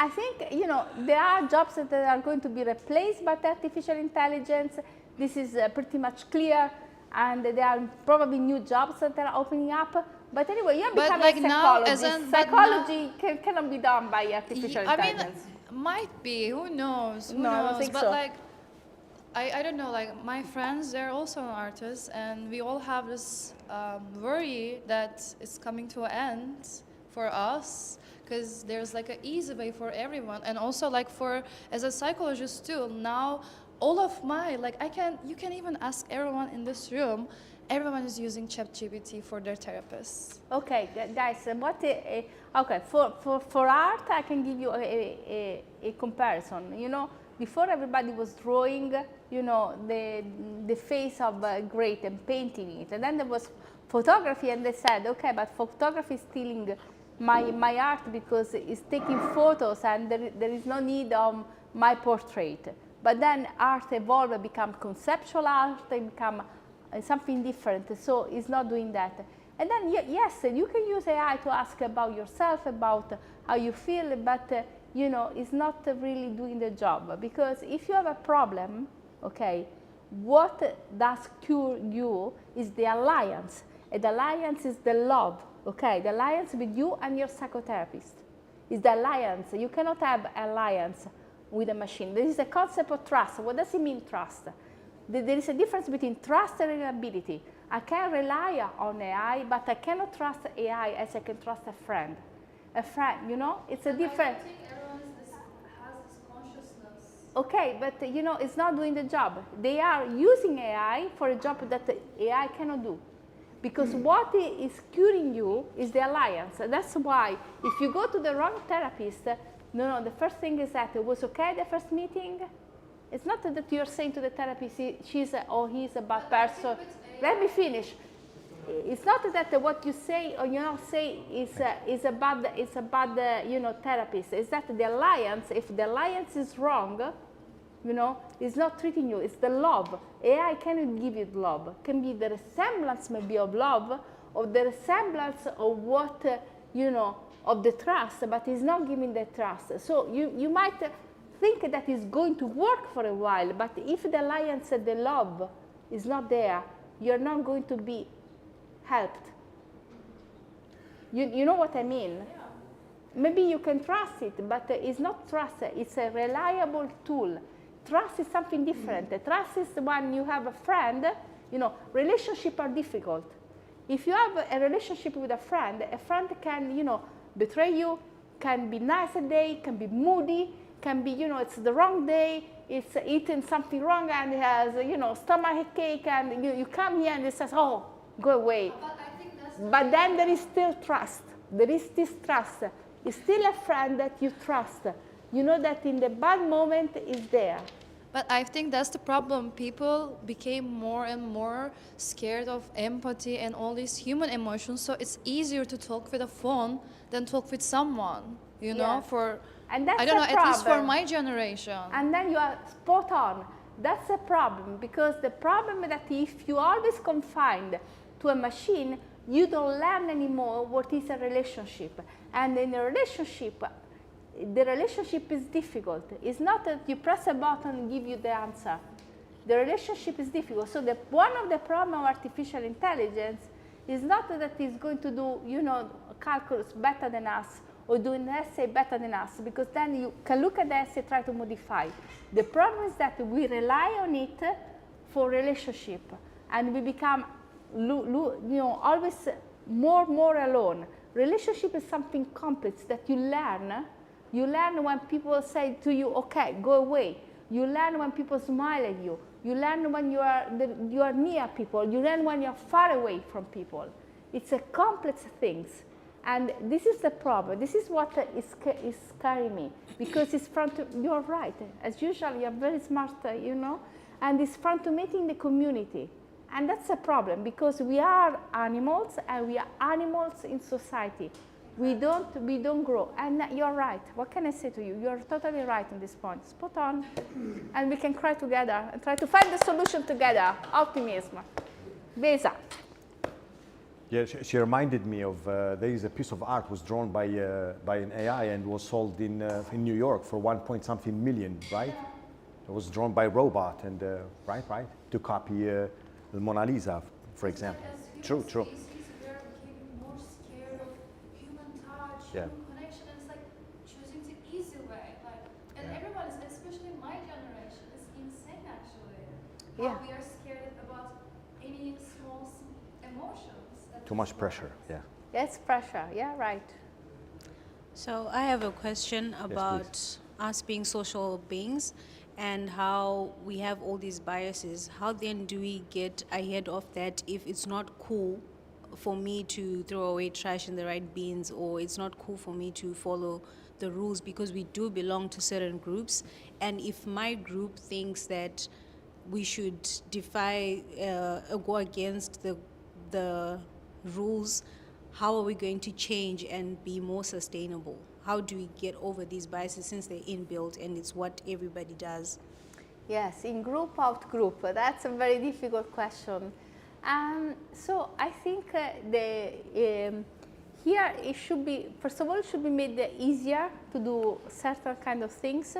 I think, you know, there are jobs that are going to be replaced by artificial intelligence. This is pretty much clear. And there are probably new jobs that are opening up. But anyway, you're becoming like a now, psychologist. but Psychology cannot be done by artificial I mean, intelligence. might be. Who knows? Who No, I knows? don't think but so. like, I don't know. Like my friends, they're also artists, and we all have this worry that it's coming to an end for us. Because there's like an easy way for everyone, and also like for as a psychologist too. Now, all of my you can even ask everyone in this room. Everyone is using ChatGPT for their therapists. Okay, guys, okay, for art, I can give you a comparison. You know, before everybody was drawing, you know, the face of great and painting it. And then there was photography, and they said, okay, but photography is stealing my art because it's taking photos and there is no need of my portrait. But then art evolved, become conceptual art, it become something different, so it's not doing that. And then, yes, you can use AI to ask about yourself, about how you feel, but you know, it's not really doing the job. Because if you have a problem, okay, what does cure you is the alliance. And the alliance is the love, okay? The alliance with you and your psychotherapist. It's the alliance. You cannot have alliance with a machine. There is a concept of trust. What does it mean, trust? There is a difference between trust and reliability. I can rely on AI, but I cannot trust AI as I can trust a friend. A friend, you know, it's a different. I think everyone has this consciousness. Okay, but you know, it's not doing the job. They are using AI for a job that the AI cannot do. Because what is curing you is the alliance. That's why if you go to the wrong therapist, no, the first thing is that it was okay the first meeting. It's not that you're saying to the therapist, she's or he's a bad person. Let me finish. It's not that what you say or you not say is a bad you know, therapist. It's that the alliance, if the alliance is wrong, you know, it's not treating you. It's the love. AI cannot give you love. It can be the resemblance maybe of love, or the resemblance of what you know, of the trust, but it's not giving the trust. So you might think that it's going to work for a while, but if the alliance and the love is not there, you're not going to be helped. You know what I mean? Yeah. Maybe you can trust it, but it's not trust. It's a reliable tool. Trust is something different. Trust is when you have a friend. You know, relationships are difficult. If you have a relationship with a friend can, you know, betray you, can be nice a day, can be moody, can be, you know, it's the wrong day, it's eating something wrong and it has, you know, stomach ache, and you come here and it says, oh, go away. But then there is still trust. There is this trust. It's still a friend that you trust. You know that in the bad moment is there. But I think that's the problem. People became more and more scared of empathy and all these human emotions. So it's easier to talk with a phone than talk with someone, you know, for, and that's I don't know, problem. at least for my generation. And then you are spot on. That's a problem, because the problem is that if you always confined to a machine, you don't learn anymore what is a relationship. And in a relationship, the relationship is difficult. It's not that you press a button and give you the answer. The relationship is difficult. So one of the problems of artificial intelligence It's not that it's going to do, calculus better than us or do an essay better than us, because then you can look at the essay, try to modify. The problem is that we rely on it for relationship, and we become, always more alone. Relationship is something complex that you learn. You learn when people say to you, okay, go away. You learn when people smile at you. You learn when you are near people. You learn when you are far away from people. It's a complex things. And this is the problem. This is what is scaring me, because it's you're right. As usual, you're very smart, and it's from to meeting the community. And that's a problem, because we are animals, and we are animals in society. We don't grow. And you're right. What can I say to you? You're totally right on this point. Spot on. And we can cry together and try to find the solution together. Optimism. Besa. Yeah, she reminded me of, there is a piece of art was drawn by an AI and was sold in New York for 1.something million, right? It was drawn by a robot, and right, to copy the Mona Lisa, for example. True. We are becoming more scared of human touch, Yeah. human connection, and it's like choosing the easy way. And everyone is, especially my generation, is insane actually. Yeah. How we are scared about any small emotions. Too much pressure, yeah. Yes, pressure. Yeah, right. So I have a question about us being social beings and how we have all these biases. How then do we get ahead of that if it's not cool for me to throw away trash in the right bins, or it's not cool for me to follow the rules, because we do belong to certain groups? And if my group thinks that we should go against the rules, how are we going to change and be more sustainable? How do we get over these biases, since they're inbuilt and it's what everybody does? Yes, in group, out group. That's a very difficult question. So I think here it should be, first of all, it should be made easier to do certain kind of things,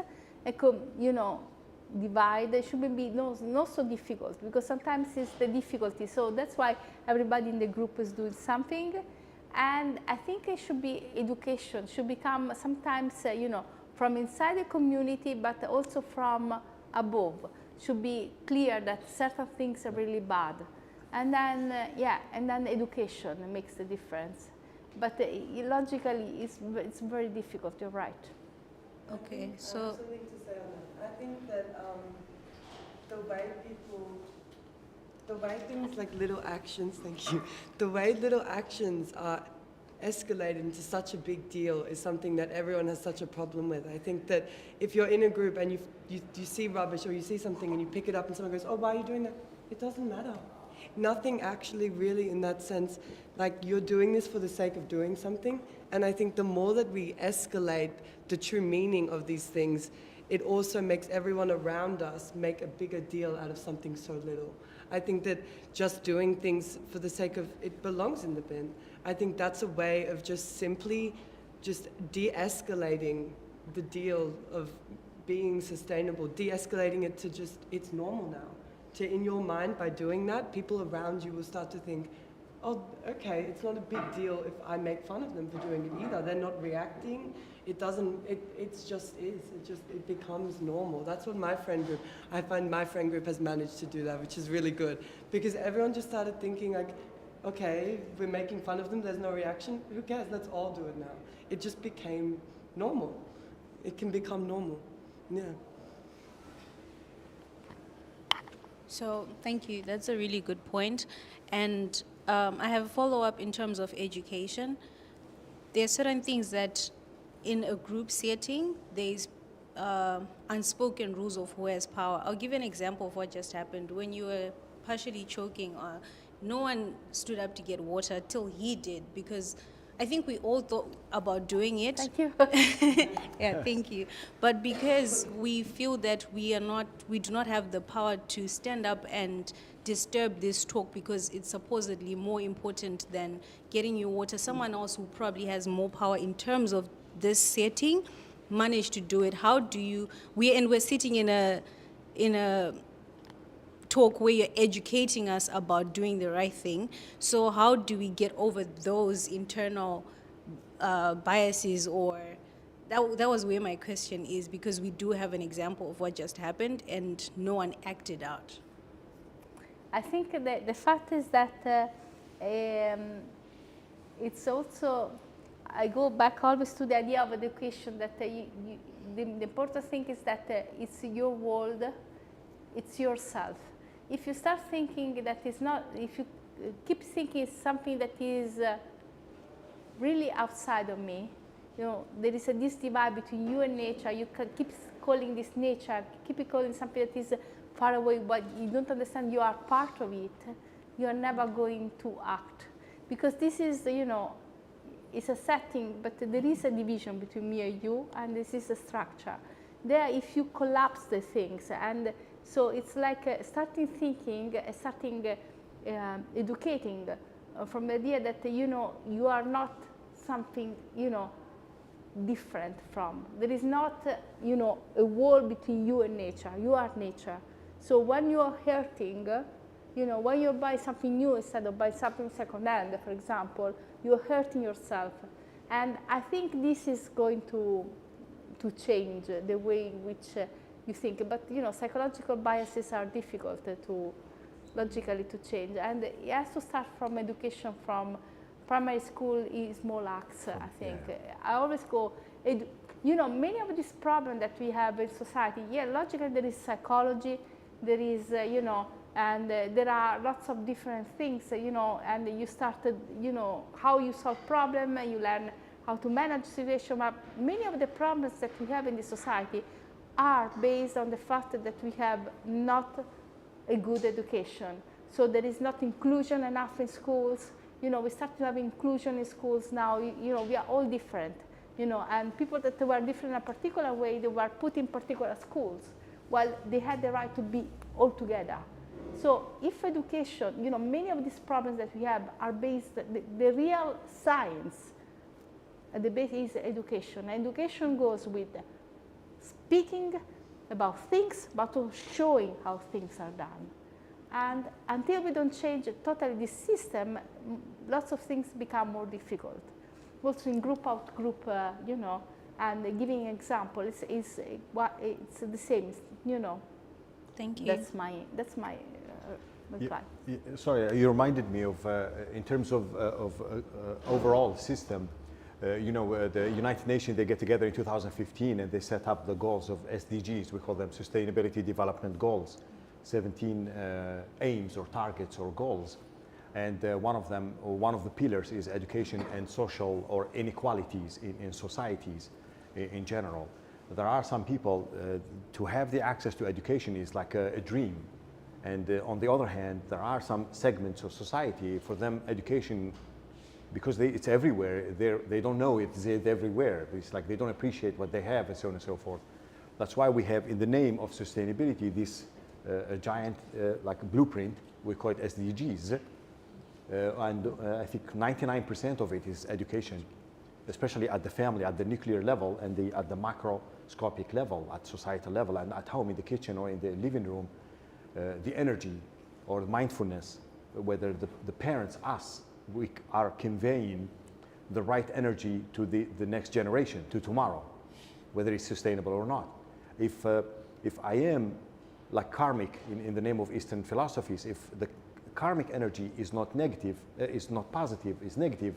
divide. It shouldn't be not so difficult, because sometimes it's the difficulty. So that's why everybody in the group is doing something. And I think it should be education, should become sometimes, from inside the community, but also from above. Should be clear that certain things are really bad. And then, and then education makes the difference. But logically, it's very difficult, you're right. Okay, so I have something to say on that. I think that the way things like little actions, thank you, the way little actions are escalated into such a big deal is something that everyone has such a problem with. I think that if you're in a group and you see rubbish, or you see something and you pick it up and someone goes, oh, why are you doing that? It doesn't matter. Nothing actually really, in that sense, like, you're doing this for the sake of doing something. And I think the more that we escalate the true meaning of these things, it also makes everyone around us make a bigger deal out of something so little. I think that just doing things for the sake of it belongs in the bin. I think that's a way of just simply just de-escalating the deal of being sustainable, de-escalating it to just, it's normal now. To, in your mind, by doing that, people around you will start to think, oh, okay, it's not a big deal if I make fun of them for doing it either. They're not reacting. It doesn't, it just is. It becomes normal. That's what my friend group, I find my friend group has managed to do that, which is really good. Because everyone just started thinking like, okay, we're making fun of them, there's no reaction. Who cares? Let's all do it now. It just became normal. It can become normal. Yeah. So thank you. That's a really good point. And I have a follow-up in terms of education. There are certain things that in a group setting, there's unspoken rules of who has power. I'll give you an example of what just happened. When you were partially choking, no one stood up to get water till he did, because I think we all thought about doing it. Thank you. Yeah, thank you. But because we feel that we do not have the power to stand up and disturb this talk, because it's supposedly more important than getting you water, someone else who probably has more power in terms of this setting managed to do it. How do you, we're sitting in a talk where you're educating us about doing the right thing. So how do we get over those internal biases, or that was where my question is, because we do have an example of what just happened and no one acted out. I think the fact is that it's also, I go back always to the idea of education, that the important thing is that it's your world, it's yourself. If you start thinking that it's not, if you keep thinking it's something that is really outside of me, you know, there is this divide between you and nature. You can keep calling this nature, keep calling something that is far away, but you don't understand you are part of it. You are never going to act, because this is, you know, it's a setting, but there is a division between me and you, and this is a structure. There, if you collapse the things, and so it's like starting thinking, starting educating from the idea that, you know, you are not something, you know, different from. There is not, you know, a wall between you and nature. You are nature. So when you are hurting, you know, when you buy something new instead of buy something second-hand, for example, you're hurting yourself. And I think this is going to change the way in which you think. But, you know, psychological biases are difficult to logically to change. And it has to start from education, from primary school is small acts, I think. Yeah. I always go, you know, many of these problems that we have in society, yeah, logically there is psychology, there is, you know, and there are lots of different things, you know, and you started, you know, how you solve problems, you learn how to manage situation. But many of the problems that we have in the society are based on the fact that we have not a good education. So there is not inclusion enough in schools. You know, we start to have inclusion in schools now. You know, we are all different, you know, and people that were different in a particular way, they were put in particular schools, while they had the right to be all together. So if education, you know, many of these problems that we have are based, the real science at the base is education. Education goes with speaking about things, but also showing how things are done. And until we don't change totally this system, lots of things become more difficult. Also in group out group, you know, and giving example, it's the same, you know. Thank you. That's my reply. Sorry, you reminded me of, in terms of overall system, you know, the United Nations, they get together in 2015 and they set up the goals of SDGs. We call them Sustainability Development Goals. 17 aims or targets or goals, and one of them, or one of the pillars, is education and social or inequalities in societies in general. There are some people, to have the access to education is like a dream, and on the other hand, there are some segments of society, for them education, because it's everywhere, they don't know it's everywhere. It's like they don't appreciate what they have, and so on and so forth. That's why we have, in the name of sustainability, this a giant like a blueprint. We call it SDGs, and I think 99% of it is education, especially at the family, at the nuclear level, and at the macroscopic level, at societal level, and at home, in the kitchen or in the living room. The energy or mindfulness, whether the parents, us, we are conveying the right energy to the next generation, to tomorrow, whether it's sustainable or not. If I am like karmic in the name of Eastern philosophies, if the karmic energy is not negative, is not positive, is negative,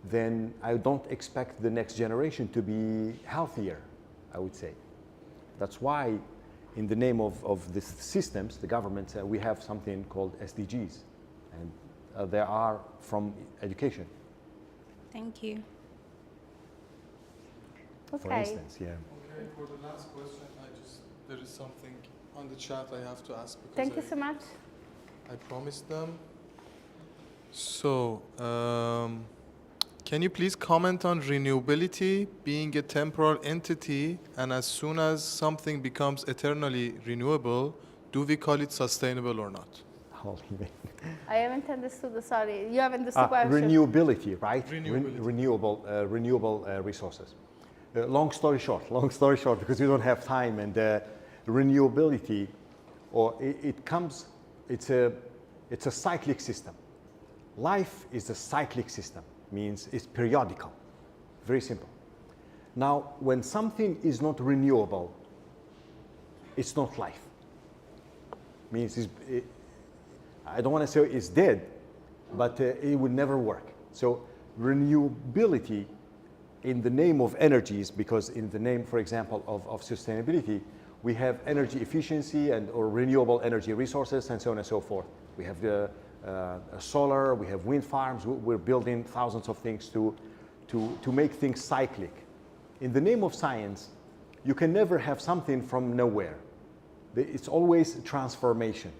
then I don't expect the next generation to be healthier, I would say. That's why in the name of the systems, the governments, we have something called SDGs, and they are from education. Thank you. Okay. For instance, yeah. Okay, for the last question, there is something on the chat I have to ask. Thank you so much. I promised them. So, can you please comment on renewability being a temporal entity, and as soon as something becomes eternally renewable, do we call it sustainable or not? I haven't understood, sorry, you haven't understood the question. Renewability, right? Renewability. Renewable resources. Long story short, because we don't have time, and renewability, or it comes it's a cyclic system. Life is a cyclic system, means it's periodical, very simple. Now, when something is not renewable, it's not life. Means I don't want to say it's dead, but it would never work. So renewability in the name of energies, because in the name, for example, of sustainability, we have energy efficiency or renewable energy resources and so on and so forth. We have the solar, we have wind farms, we're building thousands of things to make things cyclic. In the name of science, you can never have something from nowhere. It's always transformation.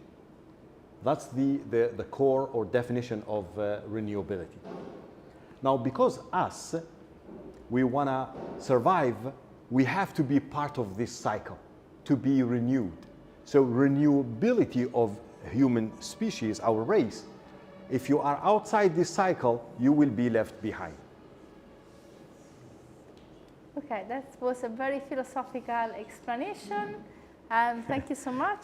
That's the core or definition of renewability. Now, because we want to survive, we have to be part of this cycle, to be renewed. So renewability of human species, our race, if you are outside this cycle, you will be left behind. Okay, that was a very philosophical explanation. Thank you so much.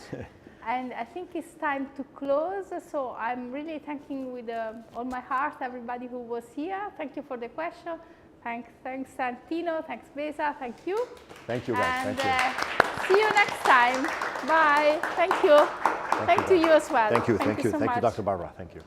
And I think it's time to close. So I'm really thanking with all my heart everybody who was here. Thank you for the question. Thanks Santino. Thanks Besa. Thank you. Thank you, guys. And thank you. see you next time. Bye. Thank you. Thank you as well. Thank you. So Thank you, much. Dr. Barbara. Thank you.